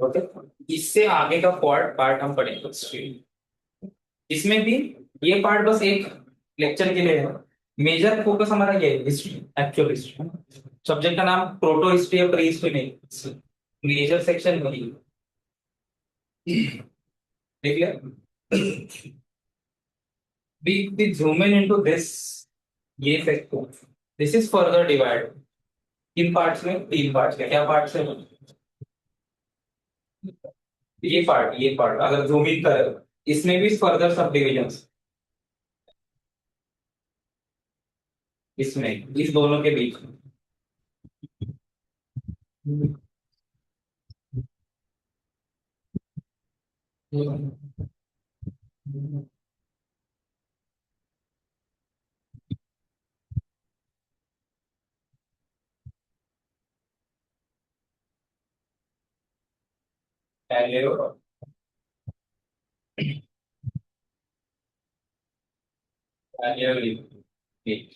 ओके, इससे आगे का पार्ट पार्ट हम पढ़ेंगे हिस्ट्री। इसमें भी ये पार्ट बस एक लेक्चर के लिए है। मेजर फोकस हमारा ये है, हिस्ट्री, एक्चुअल हिस्ट्री। सब्जेक्ट का नाम प्रोटो हिस्ट्री या प्री हिस्ट्री नहीं, मेजर सेक्शन वही। देख लिया। we zoom in into this, ये sector, this is further divide in parts में। 3 पार्ट्स में क्या पार्ट्स है? ये पार्ट अगर जूम इन करे, इसमें भी फर्दर सब डिविजन्स, इसमें इस दोनों के बीच में। पैलेयो पैलियोलिथिक।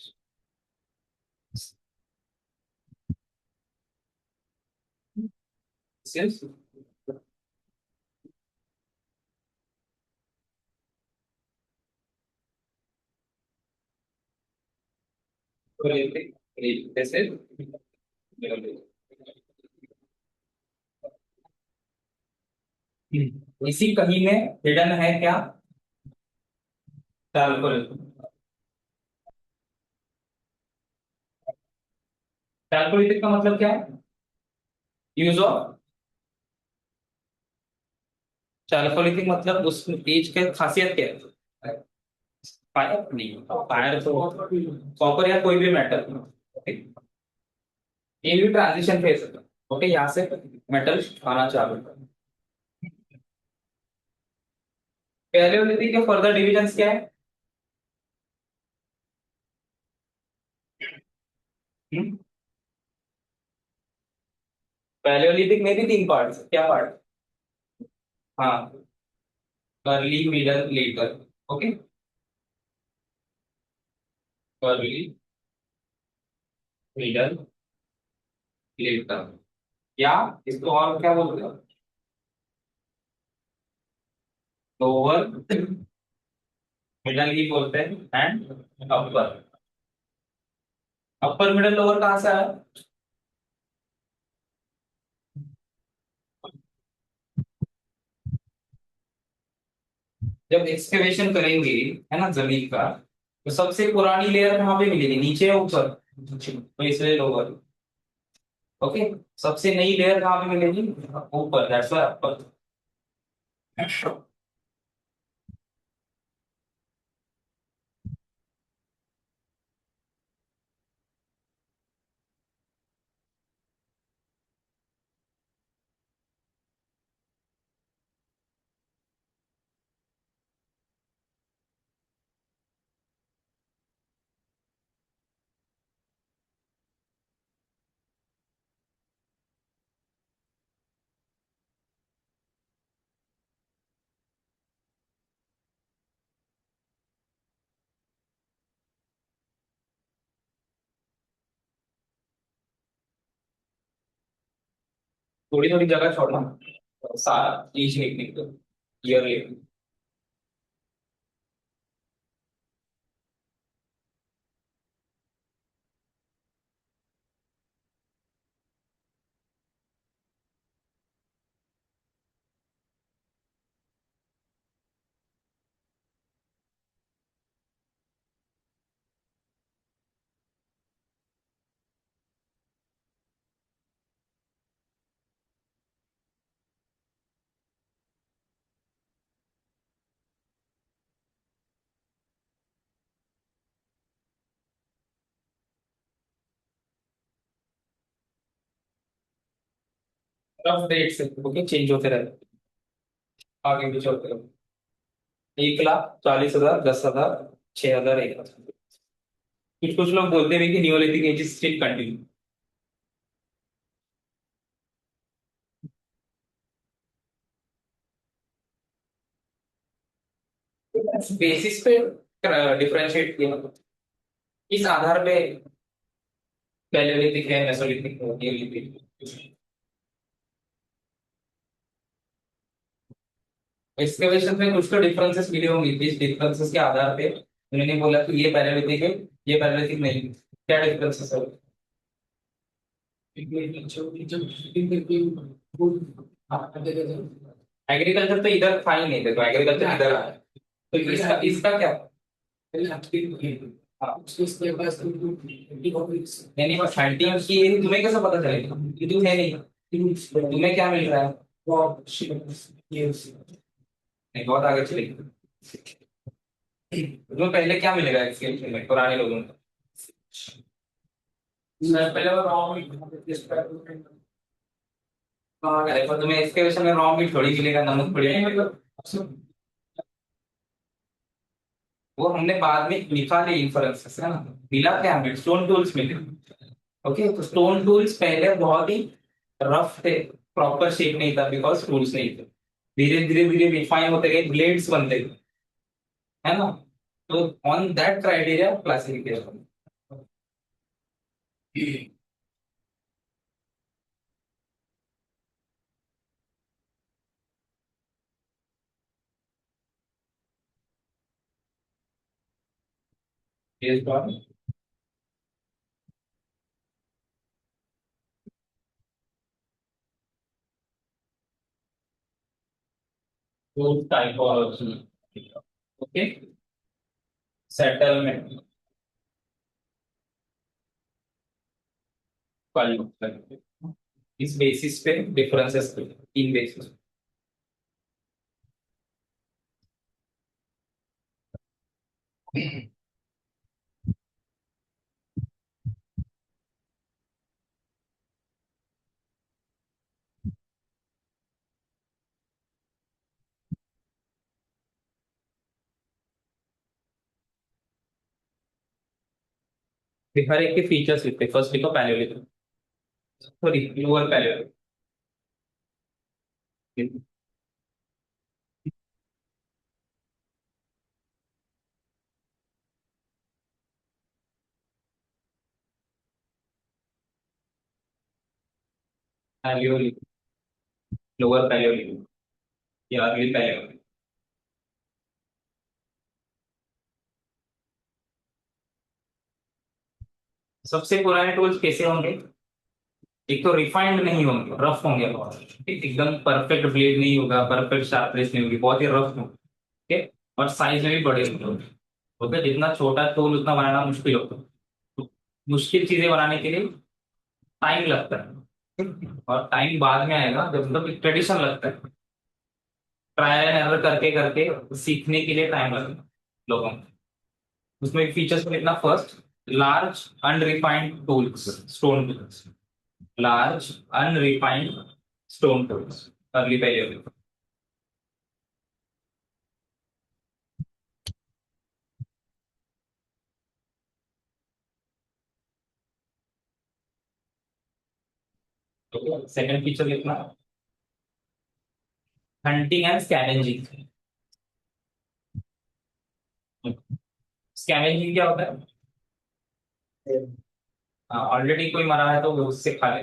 सिर्फ जैसे इसी कहीं में हिडन है क्या? कैलकुलेट। कैलकुलेटिव का मतलब क्या है? Use of. कैलकुलेटिव मतलब उस चीज के खासियत क्या है? फायर नहीं, फायर तो कॉपर या कोई भी मेटल। ये भी ट्रांजिशन फेज है। ओके, यहाँ से मेटल आना चालू। पैलियोलिथिक के फर्दर डिविजन्स क्या है? पैलियोलिथिक में भी तीन पार्ट, क्या पार्ट? हाँ, early middle later. Okay, early middle later, या इसको और क्या बोलते हैं? लोअर मिडल ही बोलते हैं, and upper. Upper middle lower कहाँ से आया? जब एक्सकेवेशन करेंगे, है ना, जमीन का, तो सबसे पुरानी लेयर कहाँ पे मिलेगी, नीचे या ऊपर? तो इसलिए लोअर। ओके, सबसे नई लेयर कहाँ पे मिलेगी? ऊपर, दैट्स व्हाई अपर। थोड़ी थोड़ी जगह छोड़ना, सारा चीज लिखने को, ईयर लिखने। रफ डेट से, ओके, चेंज होते रहते, आगे पीछे होते रहते। 1,40,000, 10,000, 6,000, 1,000। कुछ कुछ लोग बोलते हैं कि neolithic age still continue. Basis पे डिफरेंशिएट किया, इस आधार पे पैलेयोलिथिक है, मेसोलिथिक है, नियोलिथिक। एक्सकवेशन में कुछ तो डिफरेंसेस मिले होंगे, इस डिफरेंसेस के आधार पे उन्होंने बोला कि ये पैलेयोलिथिक है, ये पैलेयोलिथिक नहीं है। क्या डिफरेंसेस है? एग्रीकल्चर तो इधर था ही नहीं, देखो एग्रीकल्चर इधर आया, तो इसका इसका क्या? हाँ, नहीं नहीं, बस हंटिंग की है, तुम्हें कैसे पता चलेगा कि तुम है नहीं? तुम्हें क्या मिल रहा है? नहीं, बहुत आगे चलेगी। तुम्हें पहले क्या मिलेगा इसके में पुराने लोगों को? हाँ अरे पर तुम्हें इसके विषय में रॉन्ग भी थोड़ी मिलेगा, नमक थोड़ी मिलेगा। वो हमने बाद में निकाले इन्फ्रेंसेस है ना, मिला क्या हमें, स्टोन टूल्स मिले। ओके, तो स्टोन टूल्स पहले बहुत ही रफ थे, प्रॉपर शेप नहीं था बिकॉज टूल्स नहीं थे। धीरे धीरे धीरे रिफाइन होते गए, ब्लेड्स बनते गए, है ना। तो on that criteria classification. based on those typology. Okay, settlement value, इस बेसिस पे डिफरेंसेस, तीन बेसिस। हर एक के फीचर्स लिखते, फर्स्ट लिखो पैलेयोलिथिक, सॉरी लोअर पैलेयोलिथिक। पैलेयोलिथिक, लोअर पैलेयोलिथिक या अर्ली पैलेयोलिथिक। सबसे पुराने टूल्स कैसे होंगे? एक तो रिफाइंड नहीं होंगे, रफ होंगे बहुत, एकदम परफेक्ट ब्लेड नहीं होगा, परफेक्ट शार्पनेस नहीं होगी, बहुत ही रफ होंगे। ठीक है, और साइज में भी बड़े होंगे। ओके, जितना छोटा टूल उतना बनाना मुश्किल होता है। तो मुश्किल चीजें बनाने के लिए टाइम लगता है, और टाइम बाद में आएगा जब मतलब एक ट्रेडिशन लगता है। ट्रायल एंड एरर करके करके सीखने के लिए टाइम लगता है लोगों को। उसमें फीचर्स में इतना, first large unrefined tools, stone tools, large unrefined stone tools, early period. तो सेकंड फीचर कितना, हंटिंग एंड स्कैवेंजिंग। स्कैवेंजिंग क्या होता है? ऑलरेडी कोई मरा है तो वो उससे खा ले।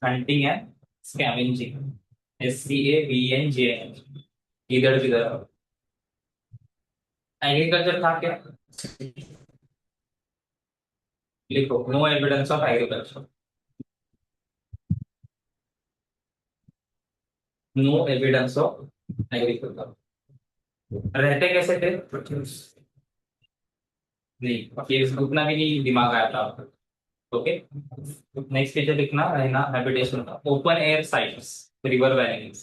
हंटिंग एंड स्कैवेंजिंग, SCAVENG, इधर किधर। एग्रीकल्चर था क्या? लिखो no evidence of agriculture, no evidence of agriculture. रहते कैसे थे? नहीं, ये उतना भी नहीं दिमाग आया था। ओके, नेक्स्ट फीचर लिखना रहना हैबिटेशन का, open air sites, river valleys.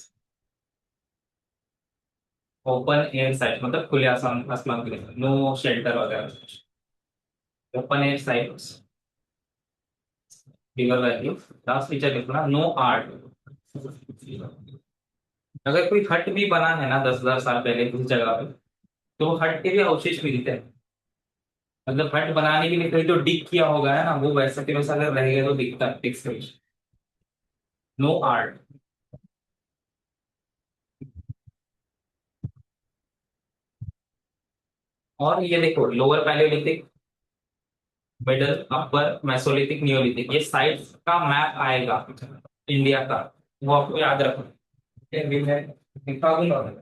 Open air site मतलब खुले आसमान, आसमान के लिए, नो शेल्टर वगैरह। Open air sites, river valley. Last feature लिखना नो आर्ट। अगर कोई हट भी बना है ना 10,000 साल पहले किसी जगह पे, तो वो हट के भी अवशेष मिलते हैं। मतलब हट बनाने के लिए कहीं तो डिग किया होगा है ना, वो वैसा के वैसा अगर रह गया तो दिखता है टेक्सट। No art. और ये देखो लोअर पैलेयोलिथिक, मिडल, अपर मेसोलिथिक, नियोलिथिक, ये साइट्स का मैप आएगा इंडिया का, वो आपको याद रखना। ठीक है, मैं दिखा दूंगा।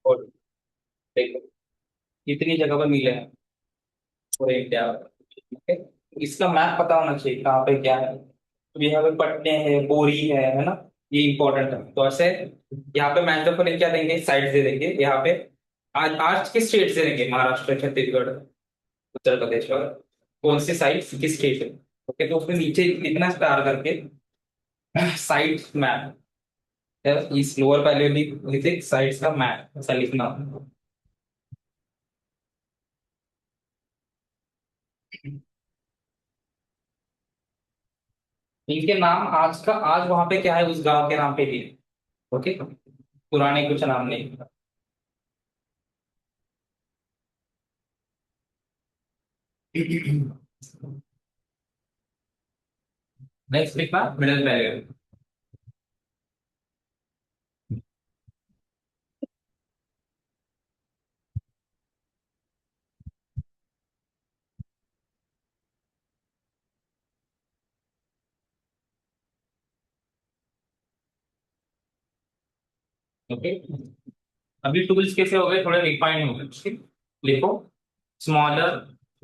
और देखो कितनी जगह पर मिले हैं पूरे इंडिया में। ठीक है? इसका मैप पता होना चाहिए कहाँ पे क्या है। तो यहाँ पे पटने है, बोरी है ना। ये इंपॉर्टेंट है। तो ऐसे यहाँ पे मैच ऑफ क्या देंगे, साइड दे देंगे यहाँ पे। आज आज किस स्टेट से देंगे, महाराष्ट्र, छत्तीसगढ़, उत्तर प्रदेश, और कौन सी साइड किस स्टेट है। ओके, तो उसमें नीचे इतना स्टार करके साइड मैप, इस लोअर पैलेयोलिथिक साइड्स का मैप ऐसा लिखना। इनके नाम आज का आज वहां पे क्या है, उस गांव के नाम पे भी है। ओके, पुराने कुछ नाम नहीं। नेक्स्ट लिखना मिडिल पैलेयोलिथिक। ओके, अभी टूल्स कैसे हो गए, थोड़े रिफाइन हो गए। ठीक? लिखो, smaller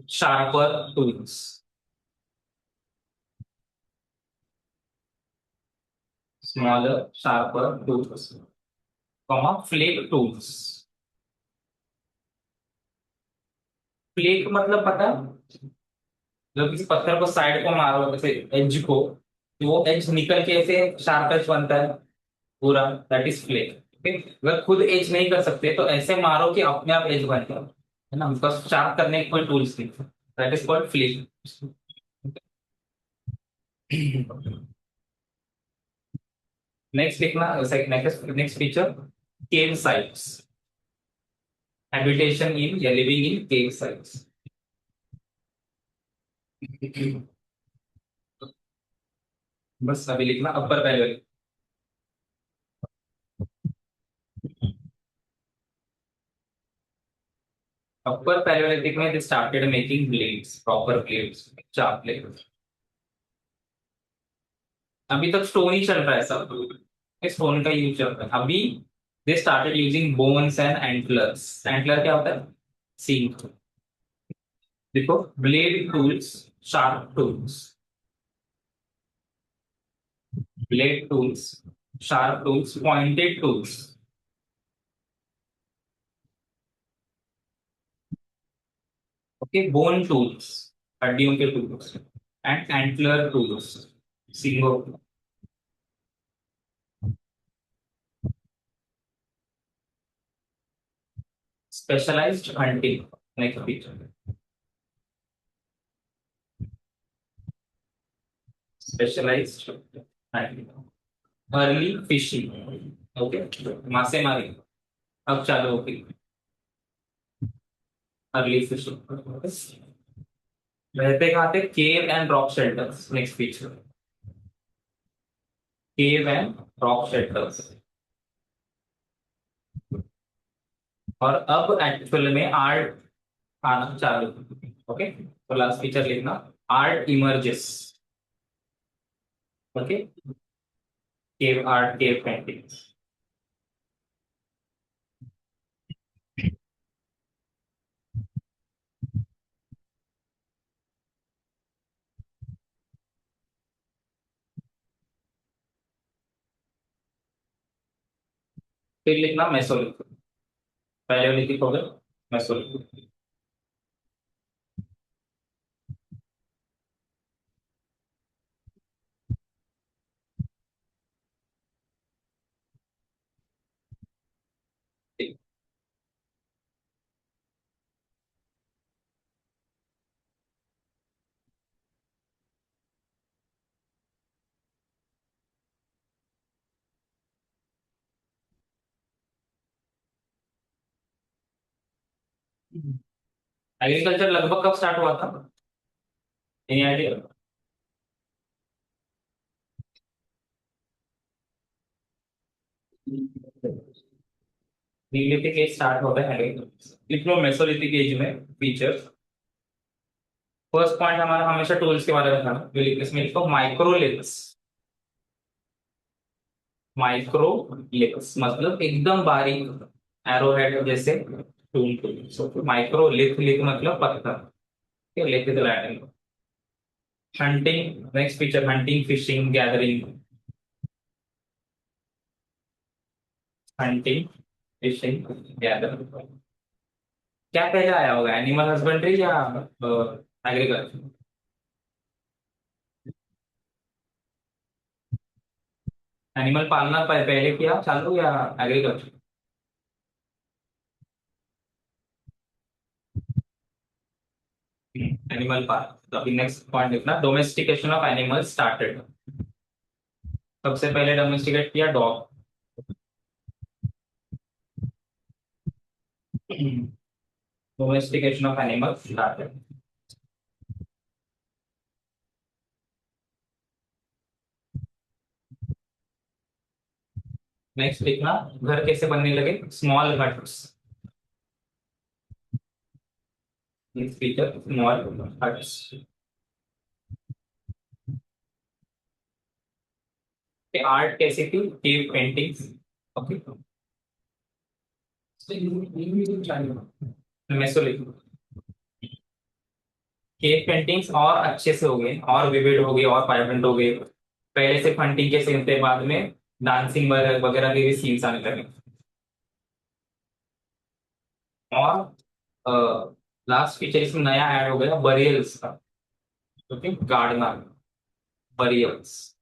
sharper tools, smaller sharper tools, comma flake tools. Flake मतलब पता है? जब किसी पत्थर को साइड को मारो, जैसे एज को, तो वो एज निकल के ऐसे शार्प एज बनता है पूरा, दैट इज फ्लेक। ओके, अगर खुद एज नहीं कर सकते तो ऐसे मारो कि अपने आप एज बन जाए, है ना, बिकॉज शार्प करने के कोई टूल्स नहीं, that is called flake. Next लिखना, next next feature, cave sites, habitation in या लिविंग इन केव साइट्स। बस अभी लिखना अपर पहले। अपर पैलेयोलिथिक में they started making blades, proper blades, चार ब्लेड्स। अभी तक स्टोन ही चल रहा है सब, स्टोन का यूज चल रहा है अभी। They started using bones and antlers. Antler क्या होता है, सींग। देखो, blade tools, sharp tools, blade tools, sharp tools, pointed tools. Okay, bone tools, हड्डियों के टूल्स, एंड एंटलर टूल्स, सींगों। Specialised hunting, next feature, specialised hunting, early fishing. Okay, मासेमारी अब चालू होगी, अर्ली फिशिंग। रहते कहाँ थे, cave and rock shelters, next feature, cave and rock shelters. और अब एक्चुअल में आर्ट आना चालू। ओके, तो लास्ट फीचर लिखना, art emerges. Okay, cave art, cave paintings. फिर लिखना मेसोलिथिक, पैलेयोलिथिक हो गया, मेसोलिथिक। एग्रीकल्चर लगभग कब स्टार्ट हुआ था, एनी आइडिया? नीलिथिक एज स्टार्ट होता है, लिख लो मेसोलिथिक एज में फीचर्स। फर्स्ट पॉइंट हमारा हमेशा टूल्स के बारे में था, जो इसमें लिखो माइक्रोलिथ्स। माइक्रोलिथ्स मतलब एकदम बारीक, एरो हेड जैसे tool tool. So microlith, lith मतलब पत्थर, lith the Latin. Hunting, next feature hunting, fishing, gathering. Hunting, fishing, gathering. क्या पहले आया होगा, एनिमल हस्बेंड्री या एग्रीकल्चर? एनिमल पालना पहले किया चालू या एग्रीकल्चर? एनिमल पाल। तो अभी नेक्स्ट पॉइंट लिखना, डोमेस्टिकेशन ऑफ एनिमल स्टार्टेड। सबसे पहले डोमेस्टिकेट किया dog. Domestication of animal started. Next लिखना, घर कैसे बनने लगे, small huts. Next feature small huts. Art कैसी थी, cave paintings. Okay, Mesolithic. Cave paintings और अच्छे से हो गए, और विविड हो गए, और वाइब्रेंट हो गए। पहले से फंटिंग के सीन थे, बाद में डांसिंग वगैरह के भी सीन्स आने लगे। और लास्ट फीचर इसमें नया ऐड हो गया बरियल्स का। Okay, gardener, burials.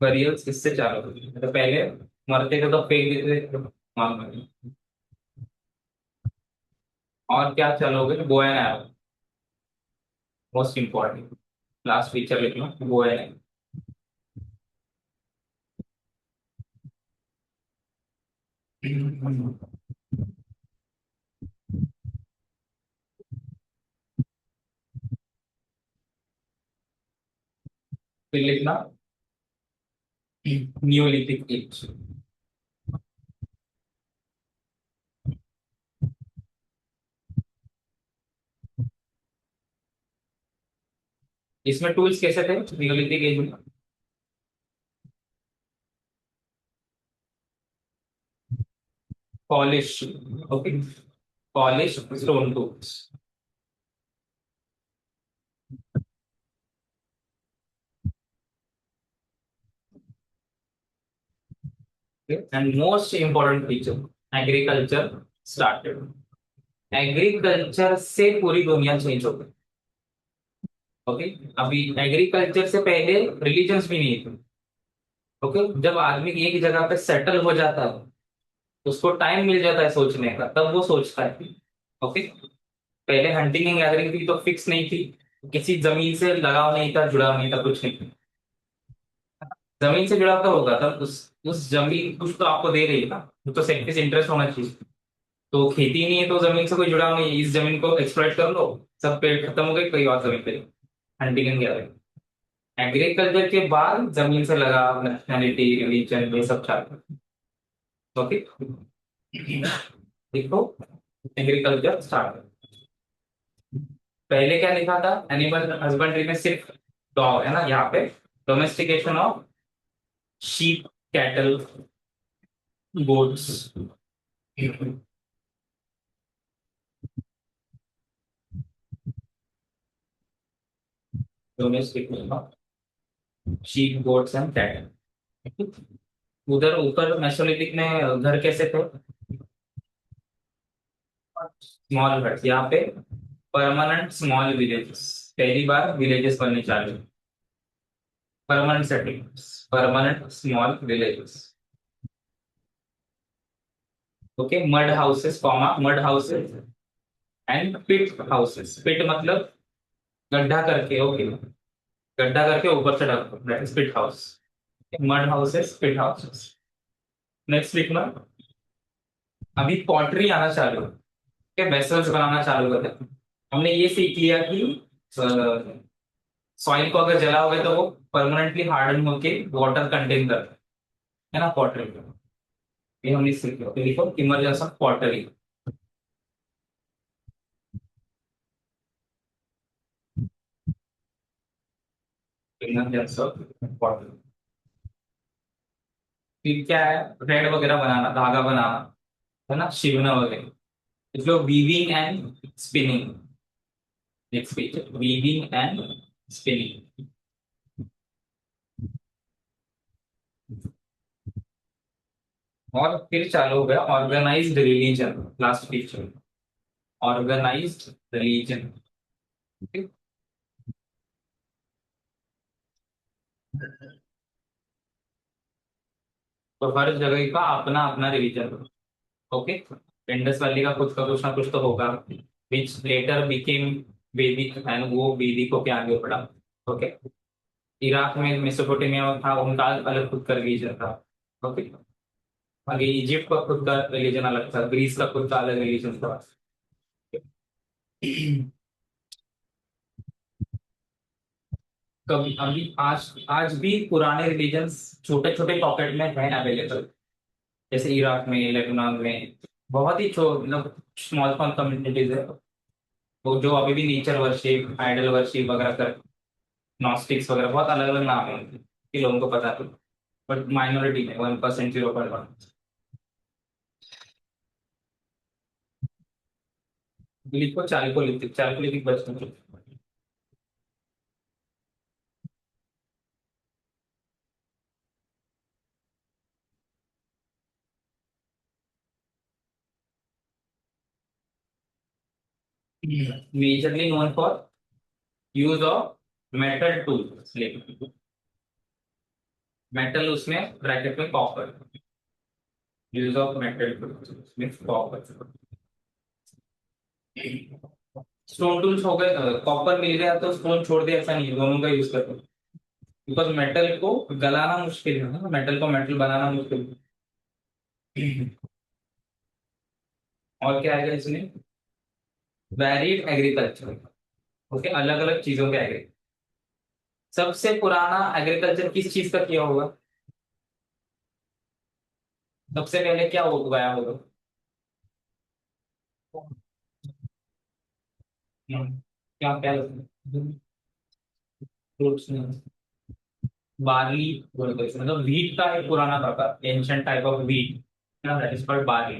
बरियल्स किससे चालू हुई, तो पहले मरते थे तो फेंक देते थे मार में। और क्या चालू हो गया, bow and arrow, most important. Last feature लिखना, बो एंड एरो। फिर लिखना न्यूलिथिक एज। इसमें टूल्स कैसे थे न्यूलिथिक एज में, polish. Okay, polish stone tools. And most important feature, agriculture started. Agriculture से पूरी दुनिया चेंज हो गई। ओके, अभी एग्रीकल्चर से पहले रिलीजन्स भी नहीं थे। ओके, जब आदमी एक जगह पे सेटल हो जाता है, उसको टाइम मिल जाता है सोचने का, तब वो सोचता है। ओके, पहले हंटिंग एंड गैदरिंग थी तो फिक्स नहीं थी, किसी जमीन से लगाव नहीं था, जुड़ाव नहीं था, कुछ नहीं था। जमीन से जुड़ाव तो होगा तब उस जमीन कुछ तो आपको दे रही है ना, कुछ तो सेक्टिस इंटरेस्ट होना चाहिए। तो खेती नहीं है तो जमीन से कोई जुड़ाव नहीं है, इस जमीन को एक्सप्लॉइट कर लो, सब पेड़ खत्म हो गए, कोई और जमीन पे हंटिंग एंड गैदरिंग। एग्रीकल्चर के बाद जमीन से लगाव, नेशनैलिटी, रिलीजन, ये सब चालू। ओके, देखो, एग्रीकल्चर स्टार्ट। पहले क्या लिखा था, एनिमल हस्बेंड्री में सिर्फ डॉग है ना, यहाँ पे domestication of sheep, cattle, goats. Domestication of sheep, goats and cattle. उधर ऊपर मेसोलिथिक में घर कैसे थे, स्मॉल हट्स। यहाँ पे परमानेंट स्मॉल विलेजेस, पहली बार विलेजेस बनने चालू। Permanent settings, permanent small villages. Okay, mud houses, comma mud houses and pit houses. Pit मतलब गड्ढा करके, ओके, गड्ढा करके ऊपर से ढक, that is pit house. Mud houses, pit houses. Next लिखना, अभी पॉटरी आना चालू के, वेसल्स बनाना चालू कर देते हैं। हमने ये सीख लिया कि सॉइल को अगर जलाओगे तो वो परमानेंटली हार्डन होके वाटर कंटेन करता है ना, पॉटरी। ये हमने सीख लिया, तो लिखो emergence of pottery. Emergence of pottery. फिर क्या है, थ्रेड वगैरह बनाना, धागा बनाना, है ना, शिवना वगैरह। इसलिए weaving and spinning. Next page, weaving and spinning. और फिर चालू हो गया organised religion, last page. Organised religion. तो हर जगह का अपना अपना रिलीजन। ओके। इंडस वैली का खुद का कुछ ना कुछ तो होगा, विच लेटर बिकेम वैदिक, एंड वो वैदिक होके आगे बढ़ा। ओके। इराक में मेसोपोटामिया में था, उनका अलग खुद का रिलीजन था। ओके। आगे इजिप्ट का खुद का रिलीजन अलग था, ग्रीस का खुद का अलग रिलीजन था। कभी अभी आज आज भी पुराने रिलीजन्स छोटे छोटे पॉकेट में है अवेलेबल, जैसे इराक में, लेबनान में। बहुत ही मतलब स्मॉल स्मॉल कम्युनिटीज है, वो जो अभी भी नेचर वर्शिप, आइडल वर्शिप वगैरह कर, नॉस्टिक्स वगैरह, बहुत अलग अलग नाम है उनके, कि लोगों को पता है। बट माइनॉरिटी में 1%, 0.1। लिखो चालकोलिथिक, चालकोलिथिक बचपन। Majorly known for use of metal tools, metal उसमें ब्रैकेट में copper, use of metal tools means copper. Stone tools हो गए, कॉपर मिल गया तो स्टोन छोड़ दिया, ऐसा नहीं है, दोनों का यूज करते, बिकॉज मेटल को गलाना मुश्किल है ना, मेटल को मेटल बनाना मुश्किल है। और क्या आएगा इसमें, वैरिड एग्रीकल्चर। ओके, अलग अलग चीजों के एग्री। सबसे पुराना एग्रीकल्चर किस चीज का किया होगा, सबसे पहले क्या उगाया होगा। क्या क्या, फ्रूट्स में बार्ली बोलते हैं, मतलब व्हीट का एक पुराना प्रकार, ancient type of wheat, that is called barley.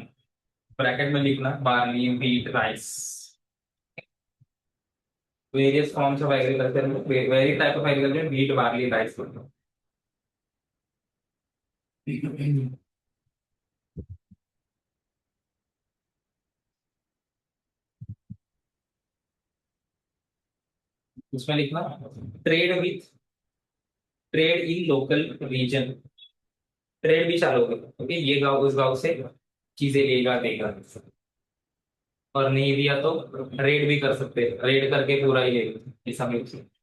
Bracket में लिखना, barley, wheat, rice. Various forms of agriculture में, very type of agriculture, wheat, barley, rice. उसमें लिखना, trade with, trade in local region. Trade भी चालू होगा, ओके, ये गांव उस गांव से चीजें लेगा देगा, और नहीं दिया तो रेड भी कर सकते हैं, रेड करके पूरा ही लेगा, ऐसा भी हो सकता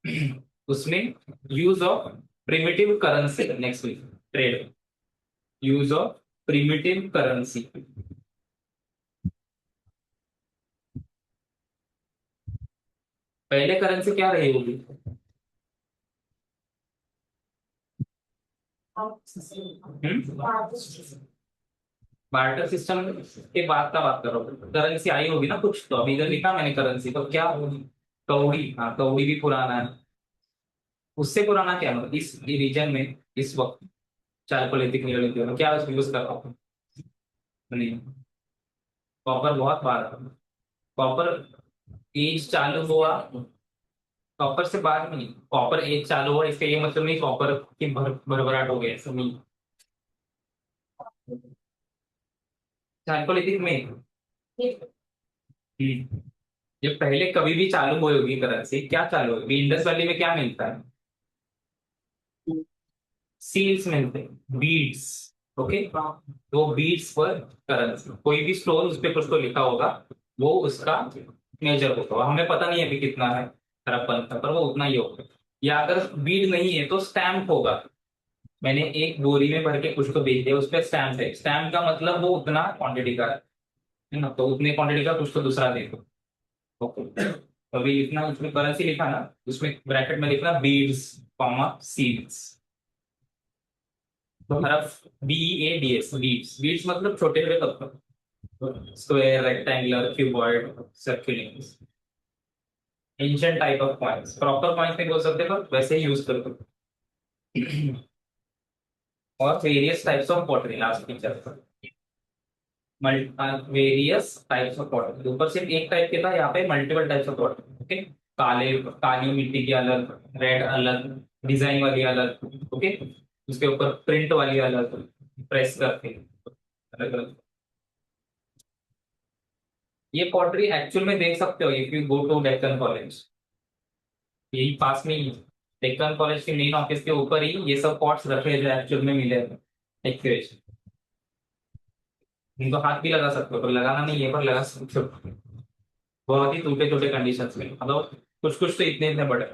है। उसमें use of primitive currency, next week, trade, use of primitive currency. पहले करेंसी क्या रही होगी, बार्टर सिस्टम के बाद का बात करो, करेंसी आई होगी ना कुछ, तो अभी इधर लिखा मैंने करेंसी, तो क्या होगी, कौड़ी। हाँ, कौड़ी भी पुराना है। उससे पुराना क्या, मतलब इस रीजन में इस वक्त चारकोलिथिक नियोलिथिक में क्या यूज कर रहा हूँ, नहीं, कॉपर बहुत बार, कॉपर एज चालू हुआ, कॉपर से बाद में नहीं, कॉपर एज चालू हुआ इसका ये मतलब नहीं कॉपर की भरभराट हो गया, ऐसा नहीं। चारकोलिथिक में, हम्म, ये पहले कभी भी चालू हुई होगी करेंसी, क्या चालू होगी, इंडस वैली में क्या मिलता है, सील्स मिलते हैं, बीड्स। ओके, तो बीड्स पर करेंसी, कोई भी स्टोन उस पे कुछ तो लिखा होगा, वो उसका मेजर होगा, हमें पता नहीं है अभी कितना है खरबपन का, पर वो उतना ही होगा। या अगर बीड नहीं है तो स्टैम्प होगा, मैंने एक बोरी में भर के कुछ तो बेच दिया, उस पर स्टैम्प है, स्टैम्प का मतलब वो उतना क्वांटिटी का है ना, तो उतने क्वांटिटी का कुछ तो दूसरा देखो। ओके, तो अभी इतना उसमें करेंसी लिखा ना, उसमें ब्रैकेट में लिखना बीड्स, कॉमा सीड्स, तो हरफ BEADS, बीड्स, बीड्स मतलब छोटे छोटे पत्थर, square, rectangular, cuboid, circular. Ancient type of coins, proper coins नहीं बोल सकते पर वैसे ही यूज करते। और various types of pottery last picture. Various types of pottery, ऊपर सिर्फ एक टाइप के था, यहाँ पे multiple types of pottery. Okay, काले काली मिट्टी की अलग, रेड अलग, डिजाइन वाली अलग। ओके, उसके ऊपर प्रिंट वाली अलग, प्रेस करके अलग अलग। ये पॉटरी एक्चुअल में देख सकते हो if you go to Deccan college, यही पास में ही। डेक्कन कॉलेज के मेन ऑफिस के ऊपर ही ये सब पॉट्स रखे हैं जो एक्चुअल में मिले हैं एक्यूरेट। इनको हाथ भी लगा सकते हो, तो लगाना नहीं है पर लगा सकते हो। बहुत ही टूटे टूटे कंडीशन में, मतलब कुछ कुछ तो इतने इतने बड़े,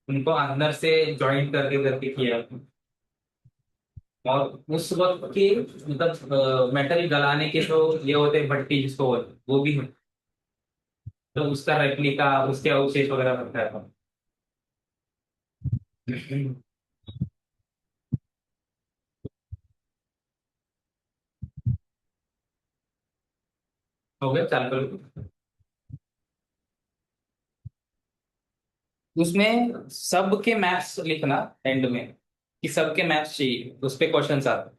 उनको अंदर से जॉइंट करके करके किया। और उस वक्त के मतलब मेटल गलाने के जो ये होते हैं भट्टी जिसको बोलते हैं, वो भी है। तो उसका रेप्लिका, उसके अवशेष वगैरह रखा है। हो गया, चालू करो। उसमें सबके मैथ्स लिखना एंड में, कि सबके मैथ्स चाहिए, उस पे क्वेश्चन आते हैं।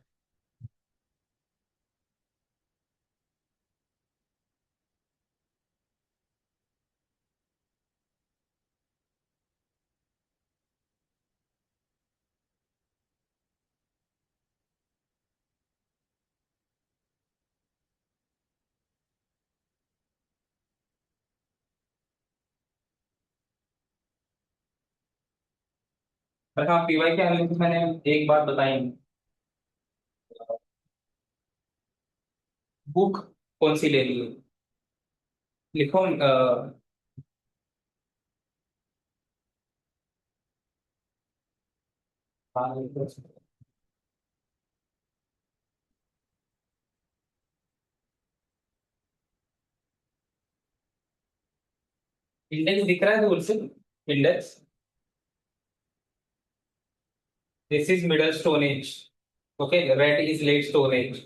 पर हाँ, पीवाई के एनालिसिस मैंने एक बात बताई, बुक कौन सी लेनी है, लिखो। इंडेक्स दिख रहा है दूर से, index. This is middle stone age. Okay, red is late stone age,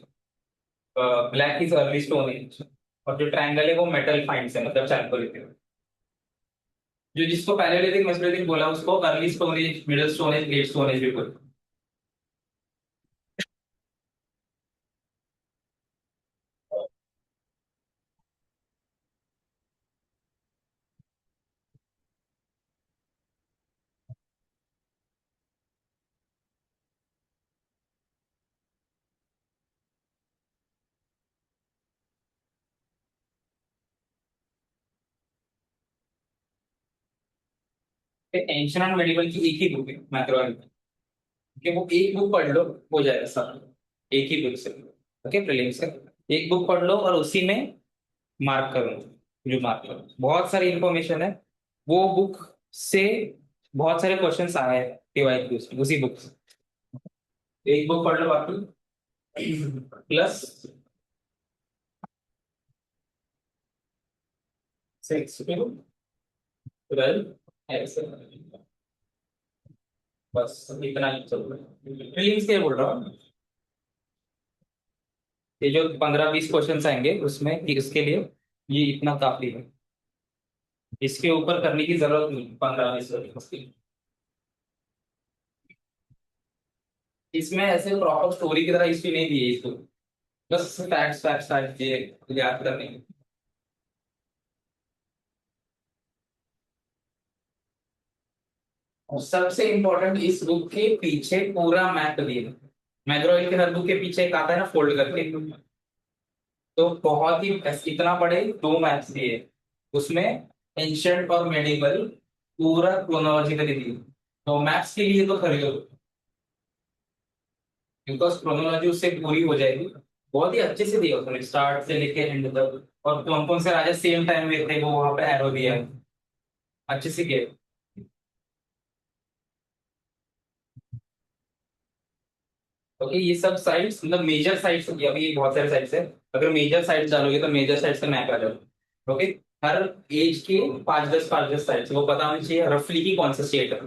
black is early stone age. और जो ट्रायंगल है वो मेटल फाइंड्स है, मतलब चारकोलिथिक। जो जिसको पैलेयोलिथिक मेसोलिथिक बोला उसको early stone age, middle stone age, late stone age भी बोलते हैं। एंशियंट एंड मेडिवल की एक ही बुक है मैथ्रोलॉजी, कि वो एक बुक पढ़ लो, हो जाएगा सब, एक ही बुक से। ओके, प्रीलिम्स का एक बुक पढ़ लो और उसी में मार्क करो, जो मार्क करो बहुत सारी इंफॉर्मेशन है। वो बुक से बहुत सारे क्वेश्चंस आए हैं टीवाई उसी बुक से। एक बुक पढ़ लो बाकी, प्लस 6 12 ऐसे, बस इतना ही चल रहा है। प्रीलिम्स के बोल रहा हूँ, ये जो 15-20 क्वेश्चंस आएंगे उसमें, कि इसके लिए ये इतना काफी है, इसके ऊपर करने की जरूरत नहीं 15-20 की। इसमें ऐसे प्रॉपर स्टोरी की तरह हिस्ट्री नहीं दी है इसको, बस फैक्ट्स फैक्ट्स फैक्ट्स ये याद करने की। और सबसे इम्पोर्टेंट, इस बुक के पीछे पूरा मैप दिया। मैग्रोवेल के हर बुक के पीछे एक आता है ना फोल्ड करके, तो बहुत ही इतना बड़े 2 मैप्स दिए उसमें, एंशियंट और मेडिवल पूरा क्रोनोलॉजिकली दिए। तो मैप्स के लिए तो खरीदो, बिकॉज क्रोनोलॉजी उससे पूरी हो जाएगी। बहुत ही अच्छे से दिया उसने, स्टार्ट से लेके एंड तक, और कौन कौन से राजा सेम टाइम में थे वो वहां पे एरो दिया है, अच्छे से किया। ओके, ये सब साइट्स मतलब मेजर साइट्स, अभी बहुत सारे साइट्स है, अगर मेजर साइट्स डालोगे तो मेजर साइट्स का मैप आ जाएगा। ओके, हर एज के 5-10 साइट्स वो पता होनी चाहिए रफली की कौन सा स्टेट है।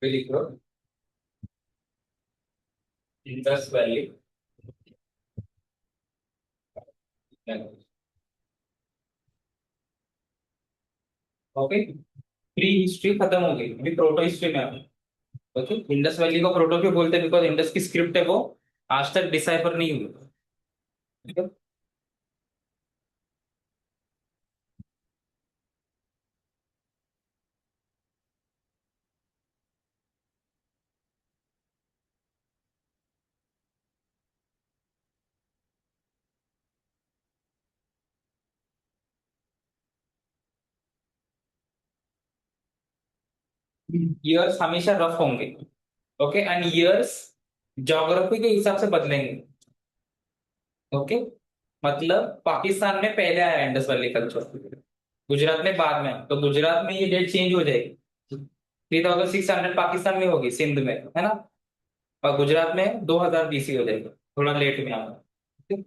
फिर लिख लो interest value, okay, pre history खत्म हो गई, अभी प्रोटो हिस्ट्री में आ गए। ओके, इंडस वैली को प्रोटो क्यों बोलते हैं? बिकॉज इंडस की स्क्रिप्ट है वो आज तक डिसाइफर नहीं हुई। ठीक है। ईयर्स हमेशा रफ होंगे। ओके, एंड ईयर्स ज्योग्राफी के हिसाब से बदलेंगे। ओके, मतलब पाकिस्तान में पहले आया इंडस वैली कल्चर, गुजरात में बाद में, तो गुजरात में ये डेट चेंज हो जाएगी। 3600 पाकिस्तान में होगी, सिंध में, है ना? और गुजरात में 2000 BC हो जाएगा, थोड़ा लेट में आना। ठीक?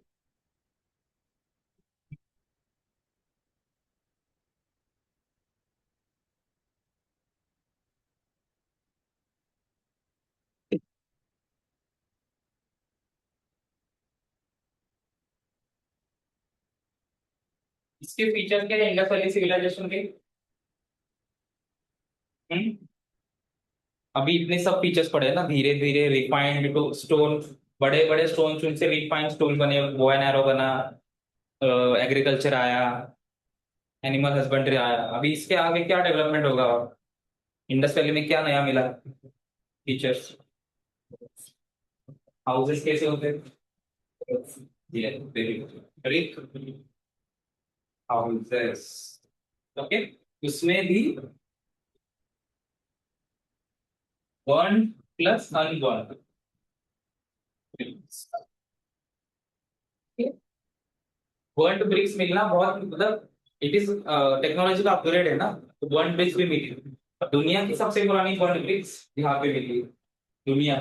इसके फीचर क्या है इंडस वैली सिविलाइजेशन के? हम्म? अभी इतने सब फीचर्स पड़े हैं ना, धीरे धीरे रिफाइंड टू स्टोन, बड़े बड़े स्टोन उनसे रिफाइंड स्टोन बने, बो एंड एरो बना, एग्रीकल्चर आया, एनिमल हस्बेंड्री आया। अभी इसके आगे क्या डेवलपमेंट होगा? इंडस वैली में क्या नया मिला फीचर्स? हाउसेस कैसे होते हैं? हाउसेस। ओके, उसमें भी burn plus unburn. Burned bricks मिलना बहुत, मतलब इट इज टेक्नोलॉजी का अपग्रेड है ना, तो बर्न्ड ब्रिक्स भी मिली। दुनिया की सबसे पुरानी बर्न्ड ब्रिक्स यहाँ पे मिली है, दुनिया।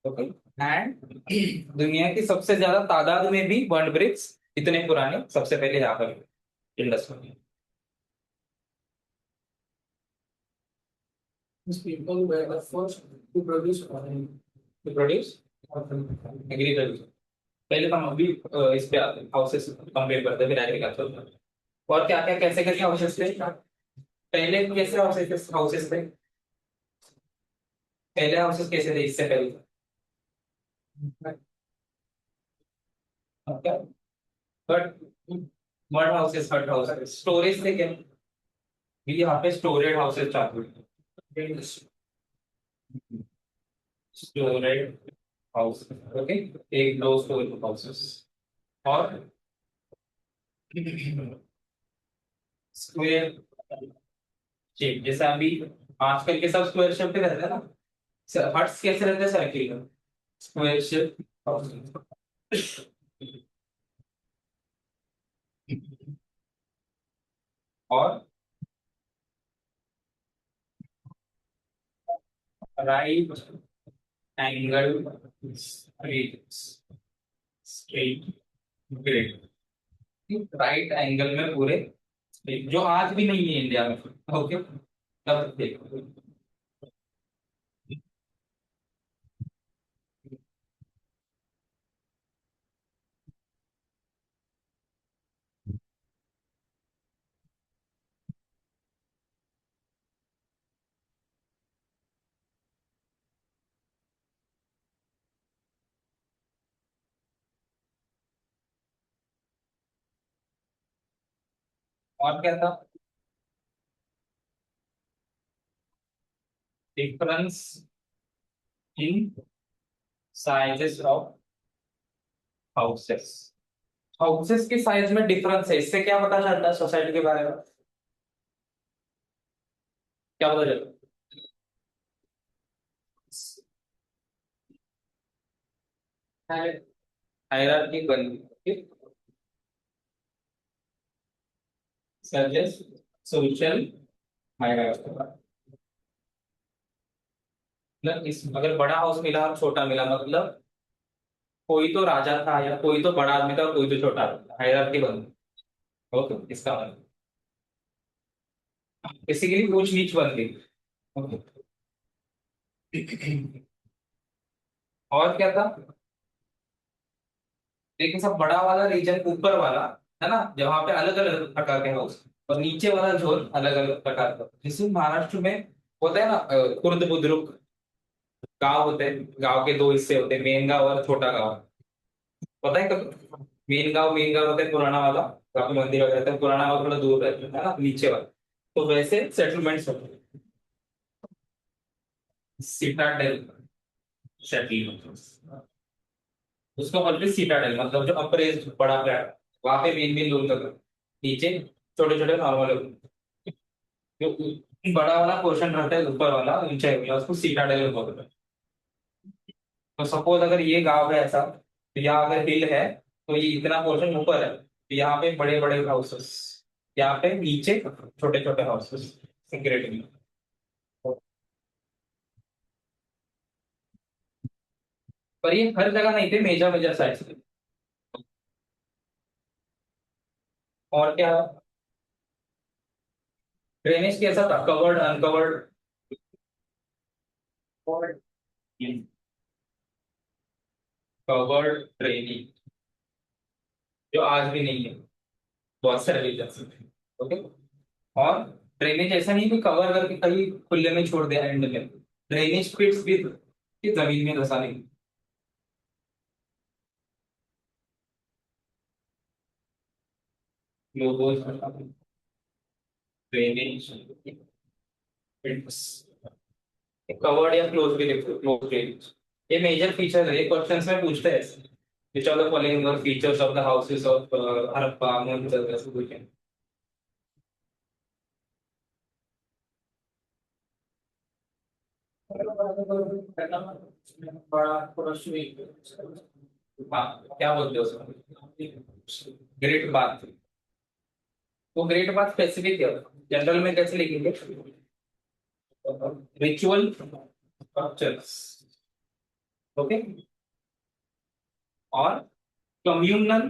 ओके, एंड दुनिया की सबसे ज्यादा तादाद में भी बर्न्ड ब्रिक्स इतने पुराने सबसे पहले यहाँ पर इंडस में। These people were the first to produce oil. To produce agriculture। पहले तो हम अभी इस पे आते हैं, हाउसेस कंपेयर करते हैं, फिर एग्रीकल्चर। और क्या क्या कैसे कैसे हाउसेस थे पहले, कैसे हाउसेस थे पहले, हाउसेस कैसे थे इससे पहले? बट मड हाउसेस, हट हाउसेस, स्टोरेज थे क्या? भी यहाँ पे स्टोरेज हाउसेस चालू है। Storage house. ओके, एक दो स्टोरेज हाउसेस। और स्क्वायर शेप, जैसे अभी आजकल के सब स्क्वायर शेप पे रहते हैं ना, हट्स कैसे रहते हैं? सर्किल का स्क्वायर शेप। और right angle straight, straight grid. Right angle में पूरे, जो आज भी नहीं है इंडिया में। ओके, तब देखो। और क्या था? Difference in sizes of houses. Houses के साइज में डिफरेंस है, इससे क्या पता चलता है सोसाइटी के बारे में? क्या पता चलता है? हायरार्की बनती, सजेस्ट सोशल हायरार्की। मतलब इस, अगर बड़ा हाउस मिला और छोटा मिला, मतलब कोई तो राजा था या कोई तो बड़ा आदमी था और कोई तो छोटा आदमी था, हायरार्की बन गई। ओके, इसका मतलब बेसिकली ऊंच नीच बन गई। ओके। और क्या था? लेकिन सब बड़ा वाला रीजन ऊपर वाला है ना, जहाँ पे अलग अलग प्रकार के हाउस, और नीचे वाला जोन अलग अलग प्रकार का, जैसे महाराष्ट्र में होता है ना, खुर्द बुद्रुक गांव होते हैं, गांव के दो हिस्से होते हैं, मेन गांव और छोटा गांव। पता है कब? मेन गांव होता है पुराना वाला, जहाँ पे मंदिर वगैरह रहता है, पुराना गांव थोड़ा दूर रहता है ना, नीचे वाला। तो वैसे सेटलमेंट्स होते हैं, सिटाडेल सेटलमेंट, उसको बोलते हैं सिटाडेल, मतलब जो अप्रेज बड़ा फ्लैट, वहां पे मेन मेन लोग लगे, नीचे छोटे छोटे नॉर्मल लोग। जो बड़ा वाला पोर्शन रहता है ऊपर वाला ऊंचाई वाला, उसको सिटाडेल बोलते हैं। तो सपोज अगर ये गांव है ऐसा, तो यहाँ अगर हिल है, तो ये इतना पोर्शन ऊपर है, तो यहाँ पे बड़े बड़े हाउसेस, यहाँ पे नीचे छोटे छोटे हाउसेस सिक्योरिटी में। पर ये हर जगह नहीं थे, मेजर मेजर साइट्स पे। और क्या? ड्रेनेज कैसा था, कवर्ड अनकवर्ड? कवर्ड ड्रेनेज, जो आज भी नहीं है बहुत सारे रीजन। ओके। और ड्रेनेज ऐसा नहीं कि कवर करके कहीं खुले में छोड़ दिया एंड में, ड्रेनेज पिट्स भी कि जमीन में धंसा नहीं। लोगों ड्रेनेज पिट्स, कवर्ड या क्लोज भी देखो, क्लोज ड्रेनेज, ये मेजर फीचर है, ये क्वेश्चंस में पूछते हैं ऐसे। Which are the following features of the houses of Harappa Mohenjodaro? हाँ, क्या बोलते हो उसको? ग्रेट बात। वो ग्रेट बात स्पेसिफिक है, जनरल में कैसे लिखेंगे? Ritual structures. ओके। और कम्युनल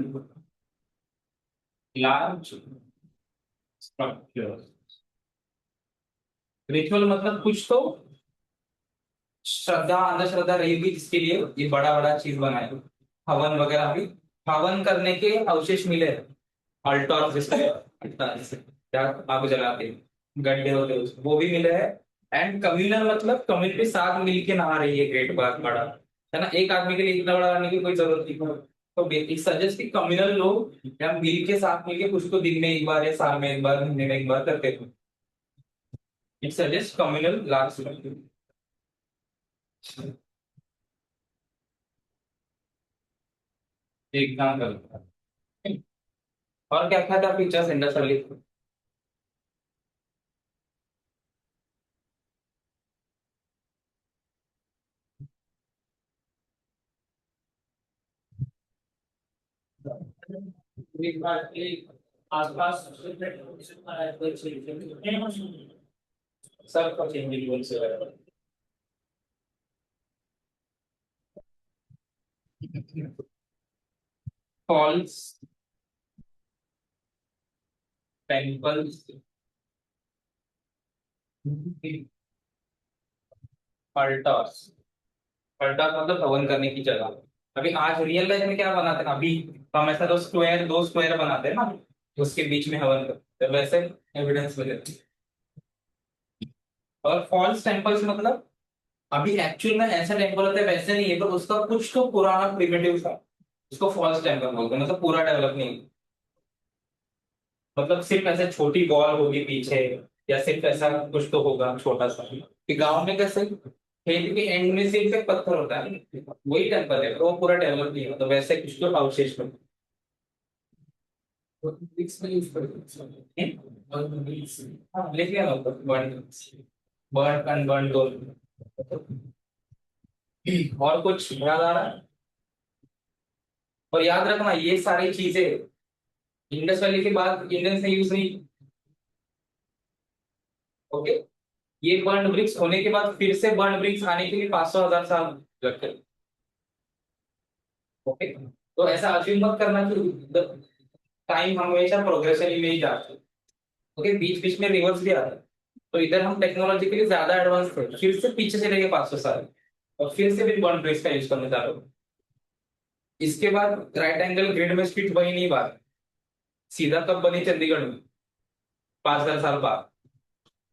लार्ज स्ट्रक्चर। रिचुअल मतलब कुछ तो श्रद्धा अंधश्रद्धा रहेगी जिसके लिए ये बड़ा बड़ा चीज बनाए, हवन वगैरह भी, हवन करने के अवशेष मिले, अल्टर जिसको altar जिसे क्या आग जलाते हैं, गड्ढे होते हैं वो भी मिले हैं। एंड कम्युनल मतलब कम्युनिटी साथ मिलके नहा रही है, ग्रेट बात बड़ा है ना, एक आदमी के लिए इतना बड़ा नहाने की कोई जरूरत नहीं है। तो इट सजेस्ट कि कम्युनल लोग या मिल के साथ मिलके कुछ तो दिन में एक बार या साल में एक बार महीने में एक बार करते थे। It suggest communal large. Example. और क्या क्या था फीचर्स इंडस्ट्रियल? एक बार के आसपास सब कुछ इंडिविजुअल से है। False, temples, अल्टार्स। अल्टार मतलब हवन करने की जगह। अभी आज रियल लाइफ में क्या बनाते हैं अभी, हम ऐसा दो स्क्वायर बनाते हैं ना, उसके बीच में हवन करते हैं, तो वैसे एविडेंस मिले। और फॉल्स टेम्पल्स मतलब अभी एक्चुअल में ऐसा टेम्पल होता है वैसे नहीं है, पर उसका कुछ तो पुराना प्रिमिटिव था, उसको फॉल्स टेम्पल बोलते हैं, मतलब पूरा डेवलप नहीं, मतलब सिर्फ ऐसे छोटी वॉल होगी पीछे, या सिर्फ ऐसा कुछ तो होगा छोटा सा, कि गांव में कैसे खेत के एंड में सिर्फ एक पत्थर होता है, वही टेम्पल है, तो वो पूरा डेवलप नहीं होता, तो वैसे कुछ तो अवशेष में। हाँ, लिख लिया ना बर्न, बर्न अनबर्न दो। और कुछ याद आ रहा है? और याद रखना ये सारी चीजें इंडस वैली के बाद इंडियंस ने यूज नहीं। ओके। ये बर्न ब्रिक्स होने के बाद फिर से बर्न ब्रिक्स आने के लिए 500,000 साल लगते हैं। ओके। तो ऐसा अज्यूम मत करना कि टाइम हमेशा प्रोग्रेसिवली में ही जाता है। ओके, बीच बीच में रिवर्स भी आता है। तो इधर हम टेक्नोलॉजिकली ज्यादा एडवांस थे, फिर से पीछे चले गए 500 साल, और फिर से भी बर्न ब्रिक्स का यूज करने जा रहे हो। इसके बाद राइट एंगल ग्रिड में स्ट्रीट बनी नहीं बात, सीधा कब बनी चंडीगढ़ में, 5,000 साल बाद।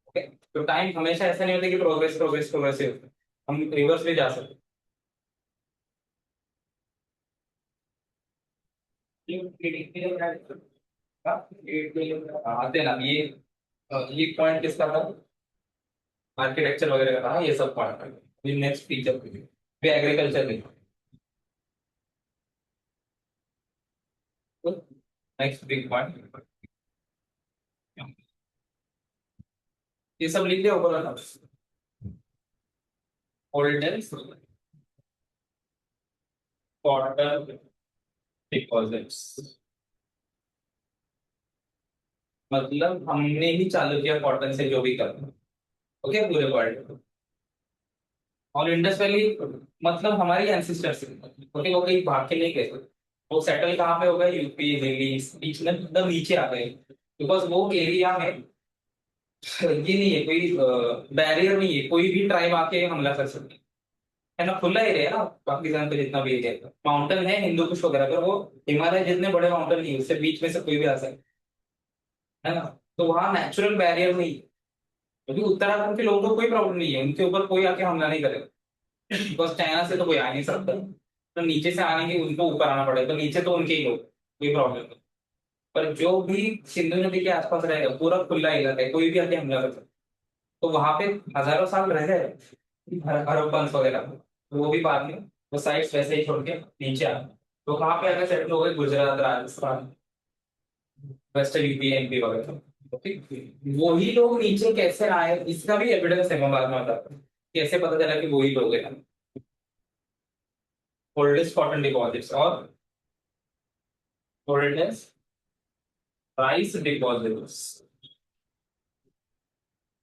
ओके, तो टाइम हमेशा ऐसा नहीं होता कि प्रोग्रेस प्रोग्रेस प्रोग्रेस ही होता है, हम रिवर्स भी जा सकते हैं। आते ना ये पॉइंट किसका था, आर्किटेक्चर वगैरह का था, ये सब पॉइंट ये नेक्स्ट फीचर भी एग्रीकल्चर में। नेक्स्ट बिग पॉइंट ये सब लिख दिया ऊपर वाला, ओल्डेस्ट कॉटन डिपॉजिट्स, मतलब हमने ही चालू किया कॉटन से जो भी करना। ओके, पूरे वर्ल्ड। और इंडस वैली मतलब हमारी एंसिस्टर्स, ओके, वो कहीं भाग के नहीं गए, वो सेटल कहाँ पे हो गए, यूपी दिल्ली बीच में, एकदम नीचे आ गए, बिकॉज वो एरिया में ये नहीं है कोई बैरियर, नहीं है कोई भी ट्राइब आके हमला कर सकती है ना, खुला एरिया है ना पाकिस्तान का जितना भी एरिया, माउंटेन है हिंदू कुश वगैरह, पर वो हिमालय जितने बड़े माउंटेन नहीं है, उससे बीच में से कोई भी आ सकता है ना, तो वहाँ नेचुरल बैरियर नहीं है, क्योंकि उत्तराखंड के लोगों को कोई प्रॉब्लम नहीं है, उनके ऊपर कोई आके हमला नहीं करेगा, बिकॉज चाइना से तो कोई आ नहीं सकता, तो नीचे से आने के उनको ऊपर आना पड़ेगा, तो नीचे तो उनके ही लोग, कोई प्रॉब्लम नहीं। पर जो भी सिंधु नदी के आसपास रहेगा पूरा खुला इलाका है, कोई भी आके हमला कर सकता, तो वहां पे हजारों साल रह गए हड़प्पन वगैरह, तो वो भी बाद में वो साइट्स वैसे ही छोड़ के नीचे आ गए। तो कहाँ पे आकर सेटल हो गए, Gujarat Rajasthan western UP MP वगैरह, ठीक। वही लोग नीचे कैसे आए इसका भी एविडेंस है, मैं बाद में बताता हूँ कैसे पता चला कि वही लोग हैं। ओल्डेस्ट कॉटन डिपॉजिट्स और ओल्डेस्ट राइस डिपॉजिट्स,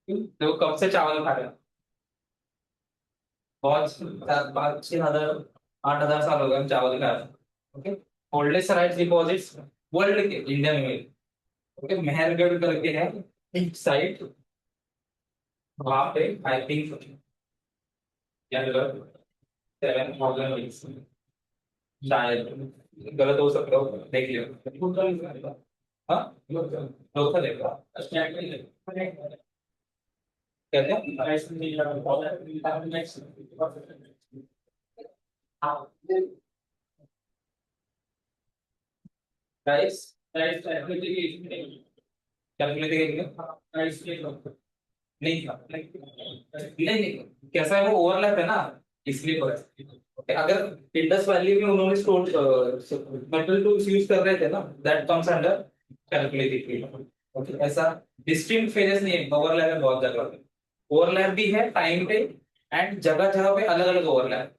तो कब से चावल खा रहे हैं, बहुत 5,000 8,000 साल हो गए हम चावल खा रहे हैं। Okay, oldest rice deposits world के, इंडिया में। ओके, मेहरगढ़ करके है एक साइट, वहां पे आई थिंक या 7,000 शायद, गलत हो सकता हो, देख लियो। हाँ, धोखा देगा कहते हैं राइस, राइस कैलकुलेट नहीं था, नहीं नहीं, कैसा है वो ओवरलैप है ना, इसलिए हो रहा है। अगर इंडस वैली में उन्होंने स्टोन मेटल टूल्स यूज कर रहे थे ना, that comes under calculated field. Okay, ऐसा डिस्टिंक्ट फेजेस नहीं है, ओवरलैप है बहुत जगह पे, ओवरलैप भी है टाइम पे एंड जगह जगह पे अलग अलग ओवरलैप।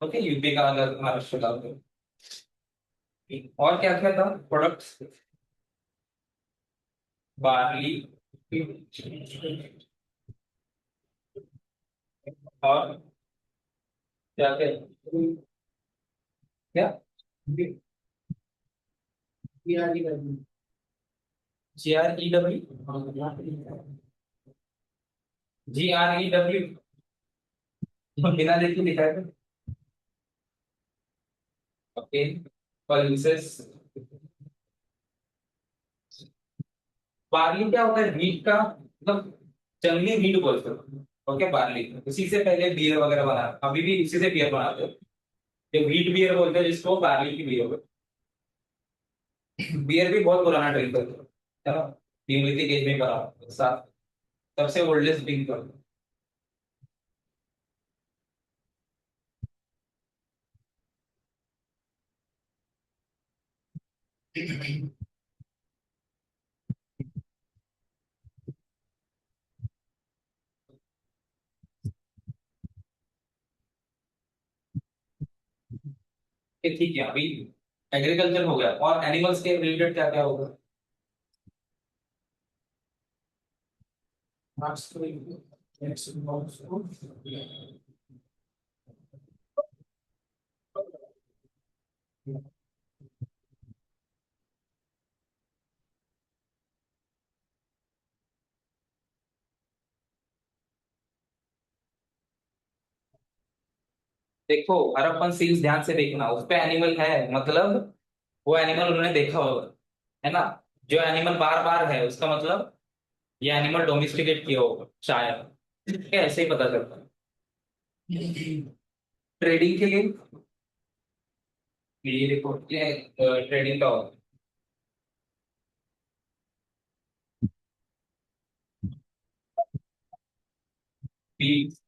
ओके, यूपी का अलग, महाराष्ट्र का अलग। और क्या क्या था प्रोडक्ट्स, बार्ली और क्या क्या, क्या GREW, GREW बिना देखे लिखा है। ओके, पल्सेस, बार्ली क्या होता है, वीट का मतलब जंगली वीट बोलते हो। ओके, बार्ली उसी से पहले बियर वगैरह बना, अभी भी उसी से बियर बनाते हैं, जो वीट बियर बोलते हैं जिसको, बार्ली की बियर बोलते हैं। बियर भी बहुत पुराना ड्रिंक है ना, न्यूलिथिक एज में बना, सात सबसे ओल्डेस्ट ड्रिंक। ठीक है, अभी एग्रीकल्चर हो गया, और एनिमल्स के रिलेटेड क्या क्या होगा। देखो हरप्पन सील्स ध्यान से देखना, उस पे एनिमल है, मतलब वो एनिमल उन्होंने देखा होगा, है ना। जो एनिमल बार बार है उसका मतलब ये एनिमल डोमेस्टिकेट किया होगा शायद। ठीक है, ऐसे ही पता चलता है। ट्रेडिंग के लिए ये देखो, ये ट्रेडिंग का होगा। Beads,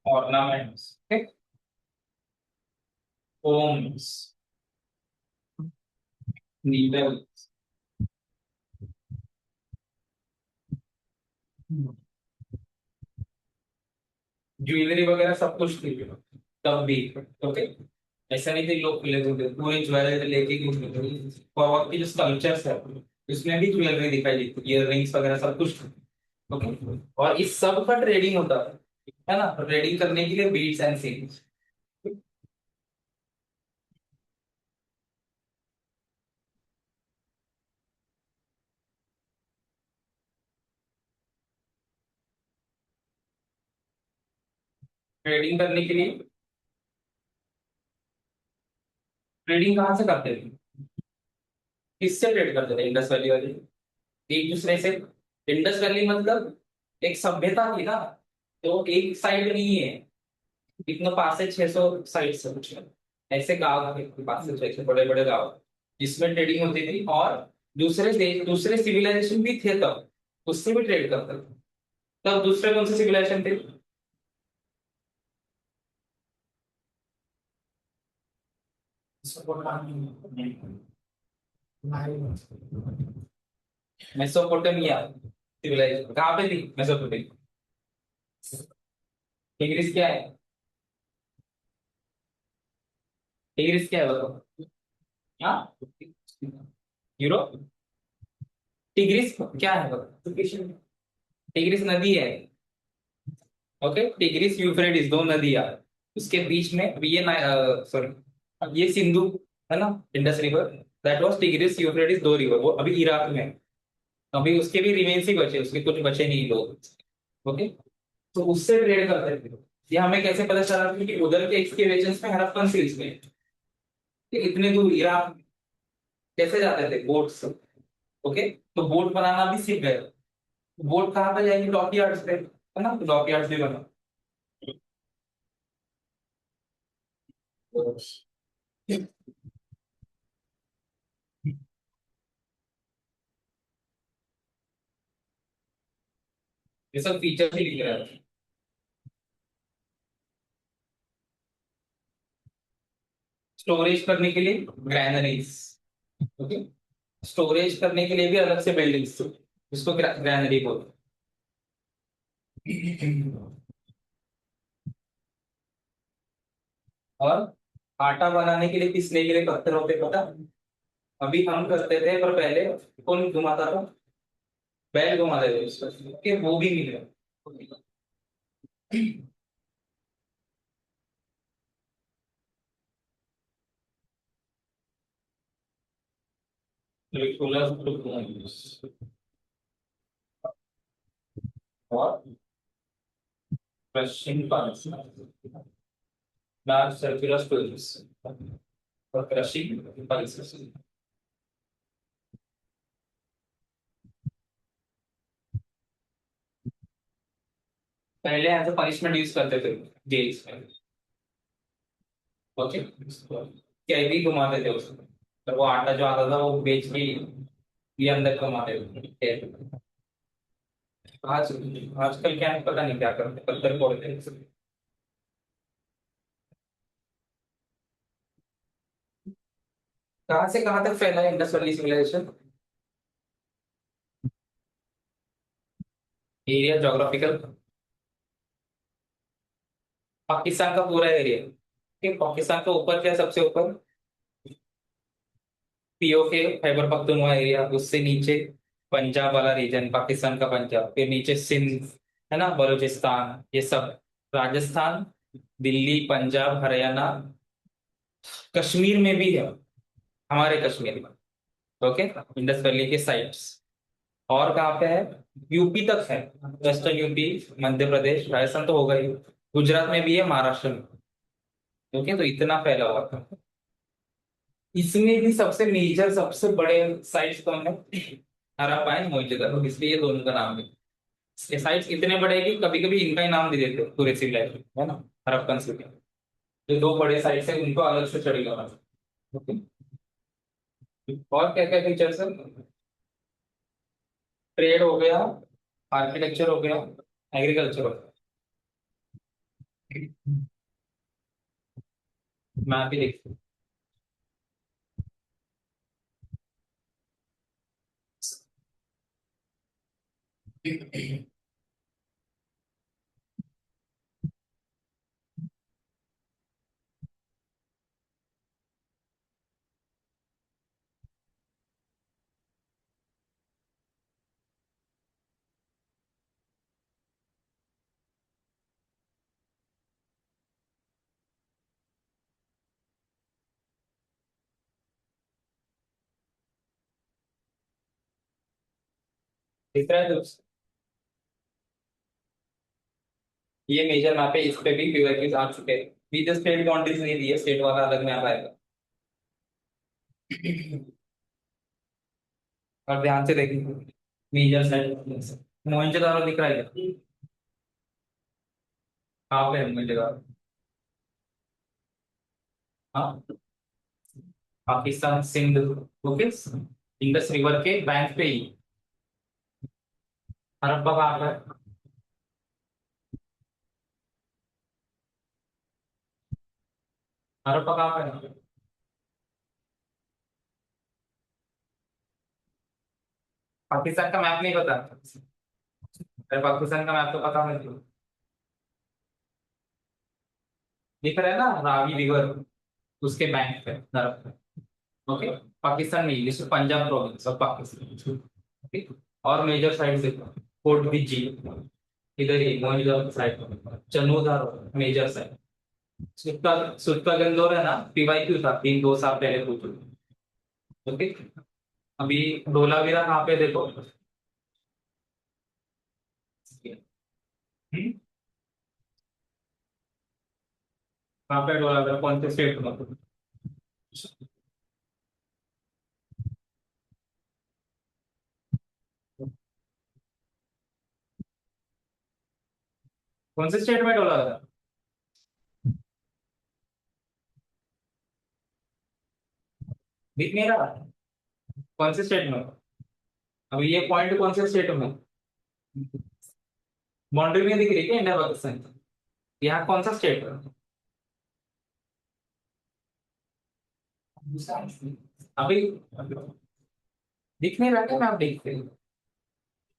ornaments, homes, needle, jewellery वगैरह सब कुछ थी तब भी। ओके, ऐसा नहीं थे लोग खुले थे पूरी ज्वेलरी लेके कुछ और वक्त की जो स्कल्पचर्स है उसमें भी ज्वेलरी दिखाई देती, ईयर रिंग्स वगैरह सब कुछ। ओके, और इस सब का ट्रेडिंग होता है ना, ट्रेडिंग करने के लिए बीट्स एंड सिल्स। ट्रेडिंग करने के लिए, ट्रेडिंग कहाँ से करते थे, किससे ट्रेड करते थे इंडस वैली वाले, एक दूसरे से। इंडस वैली मतलब एक सभ्यता थी ना, तो एक साइड नहीं है, इतना 500 से 600 साइट्स है कुछ, ऐसे गांव थे, 500 से 600 बड़े बड़े गांव जिसमें ट्रेडिंग होती थी। और दूसरे देश, दूसरे सिविलाइजेशन भी थे तब, उससे भी ट्रेड करते थे। तब दूसरे कौन से सिविलाइजेशन थे, मेसोपोटामिया सिविलाइजेशन कहाँ पे थी मेसोपोटामिया, टिग्रिस क्या है, टिग्रिस क्या है बताओ। हाँ, यूरोप, टिग्रिस क्या है बताओ, टिग्रिस नदी है। ओके, टिग्रिस यूफ्रेटिस दो नदियां, उसके बीच में अभी ये सॉरी ये सिंधु है ना, Indus river, that was tigris Euphrates दो रिवर, वो अभी इराक में है। अभी उसके भी रिमेन्स ही बचे, उसके कुछ बचे नहीं लोग। ओके, तो उससे ट्रेड करते थे। ये हमें कैसे पता चला कि उधर के एक्सकेवेशंस में हड़प्पन सील्स में कि इतने दूर इराक कैसे जाते थे बोट से। ओके, तो बोट बनाना भी सीख गए। बोट कहाँ पे जाएगी, डॉकयार्ड्स पे, है ना, तो डॉकयार्ड्स भी बना। ये सब फीचर ही लिख रहा है। स्टोरेज करने के लिए ग्रैनरीज। ओके, स्टोरेज करने के लिए भी अलग से बिल्डिंग्स, जिसको ग्रैनरी बोलते हैं। और आटा बनाने के लिए, पीसने के लिए पत्थर होते पता, अभी हम करते थे पर पहले कौन घुमाता था, बैल घुमाते थे उसका, कि वो भी मिल गया। और crushing large circular stones for crushing pulses. पहले एज अ पनिशमेंट यूज करते थे जेल्स में। ओके, कैदी घुमाते थे उसको, तो वो आटा जो आता था वो बेच के ये अंदर कमाते थे। आज आजकल क्या है पता नहीं क्या करते, पत्थर फोड़ते हैं। कहाँ से कहाँ तक फैला है Indus valley civilisation, area geographical, Pakistan का पूरा एरिया। ठीक, पाकिस्तान के ऊपर क्या है, सबसे ऊपर पीओके खैबर पख्तूनख्वा एरिया, उससे नीचे पंजाब वाला रीजन, पाकिस्तान का पंजाब, फिर नीचे सिंध, है ना, बलूचिस्तान, ये सब, राजस्थान, दिल्ली, पंजाब, हरियाणा, कश्मीर में भी है, हमारे कश्मीर में। ओके, इंडस वैली के साइड्स। और कहाँ पे है, यूपी तक है, वेस्टर्न यूपी, मध्य प्रदेश, राजस्थान तो होगा ही। गुजरात में भी है, महाराष्ट्र में। ओके, तो इतना फैला हुआ था। इसमें भी सबसे मेजर, सबसे बड़े साइट्स कौन है? हड़प्पा है, मोहनजोदड़ो, इसलिए ये दोनों का नाम है। ये साइट्स इतने बड़े हैं कि कभी कभी इनका ही नाम दे देते हैं पूरे सिविलाइजेशन, है ना। हड़प्पन सिटी, जो दो बड़े साइट्स है उनको अलग से स्टडी करना। ओके। और क्या क्या फीचर्स है? ट्रेड हो गया, आर्किटेक्चर हो गया, एग्रीकल्चर हो गया। मैप भी देखते हैं। दिख रहा है दोस्त? ये मेजर मैप है, इस पे भी क्यूआरक्यूज आ चुके हैं। विद स्टेट बाउंड्रीज नहीं दी है, स्टेट वाला अलग मैप आएगा। और ध्यान से देखेंगे, मेजर साइड मोहनजोदारो दिख रहा है क्या? कहाँ पे है मोहनजोदारो? हाँ, Pakistan, Sindh. Okay, Indus river के बैंक पे ही। हड़प्पा कहाँ पर है? हड़प्पा कहाँ पर है? पाकिस्तान का मैप नहीं पता? अरे पाकिस्तान का मैप तो पता नहीं। दिख रहा है ना, रावी रिवर, उसके बैंक पे हड़प्पा। ओके। पाकिस्तान नहीं, ये सिर्फ पंजाब प्रोविंस ऑफ पाकिस्तान। ठीक। और मेजर साइड देखो, फोर्ट बिजी, इधर ही मोइनजो साइड, चनूदार मेजर साइड। सुत्ता गंदोर है ना, पीवाईक्यू था 3 2 साल पहले पूछो। ओके। अभी धोलावीरा कहाँ पे देखो। कहाँ पे धोलावीरा, कौन से स्टेट में? कौन से स्टेट में धोलावीरा? दिख नहीं रहा? कौन से स्टेट में? अभी ये पॉइंट कौन से स्टेट में? बाउंड्री में दिख रही है क्या इंडिया पाकिस्तान? यहाँ कौन सा स्टेट है? अभी दिख नहीं रहा क्या? मैं आप देखते हैं,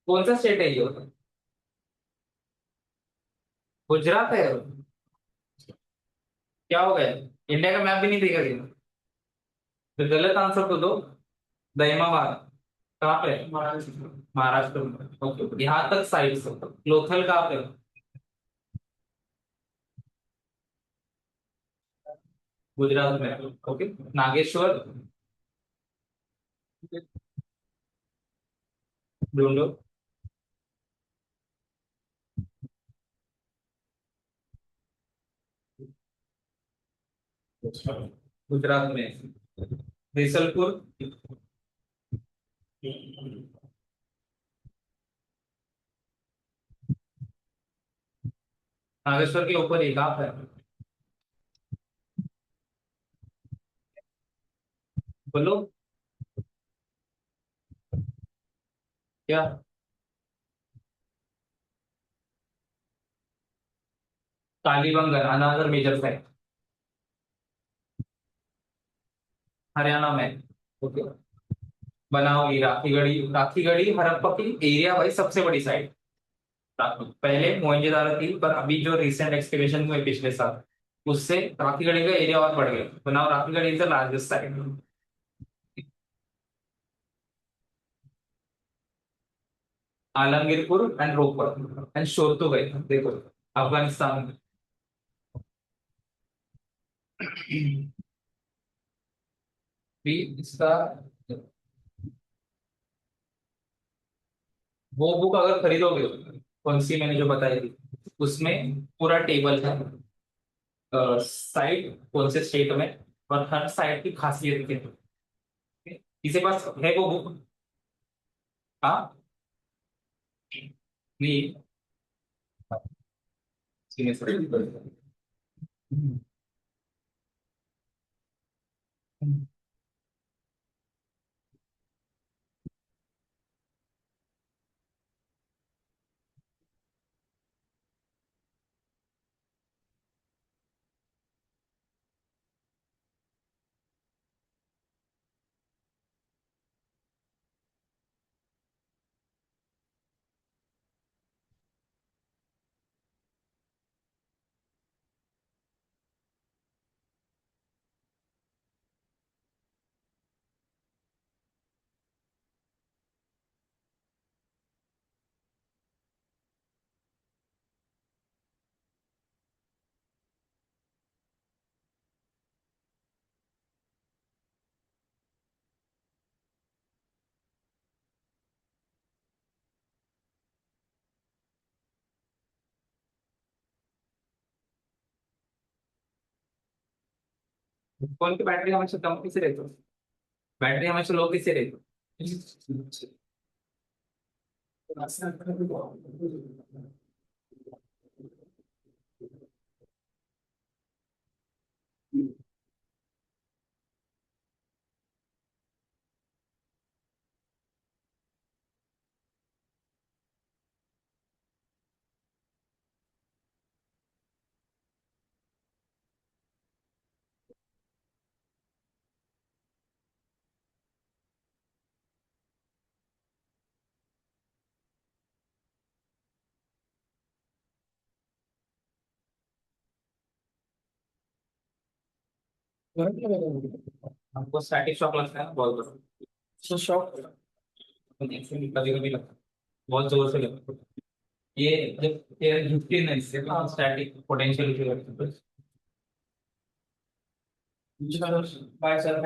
कौन सा स्टेट है ये? गुजरात है? क्या हो गया? इंडिया का मैप भी नहीं देखा गया? तो गलत आंसर तो दो। दहिमाबाद कहाँ पे है? महाराष्ट्र में। ओके, यहाँ तक साइड से। लोथल कहाँ पे है? गुजरात में। ओके। नागेश्वर ढूंढो। गुजरात में बीसलपुर। नागेश्वर के ऊपर ही कहाँ पे है? बोलो। क्या? कालीबंगन अनादर मेजर साइट, हरियाणा में। ओके। बनाओ, राखीगढ़ी हड़प्पा की एरिया वाइज सबसे बड़ी साइट। पहले मोहनजोदारो थी, पर अभी जो रिसेंट एक्सकवेशन हुए पिछले साल, उससे राखीगढ़ी का एरिया और बढ़ गया। तो now Rakhigarhi is the largest site. Alamgirpur and Rohtak and Shortugai गए देखो, अफगानिस्तान में। भी इसका, वो बुक अगर खरीदोगे कौन सी मैंने जो बताई थी उसमें पूरा टेबल है, साइड कौन से स्टेट में, और हर साइड की खासियत क्या है। किसी पास है वो बुक? हाँ। नहीं। इसी में से। फोन की बैटरी हमेशा कम किसे रहती है? बैटरी हमेशा लो किसे रहती है? हमको स्टैटिक शॉक लगता है ना बहुत बड़ा। तो शॉक कभी कभी लगता है, बहुत जोर से लगता है। ये जब एयर झुकती है ना इससे तो स्टैटिक पोटेंशियल लगता है। Bye sir.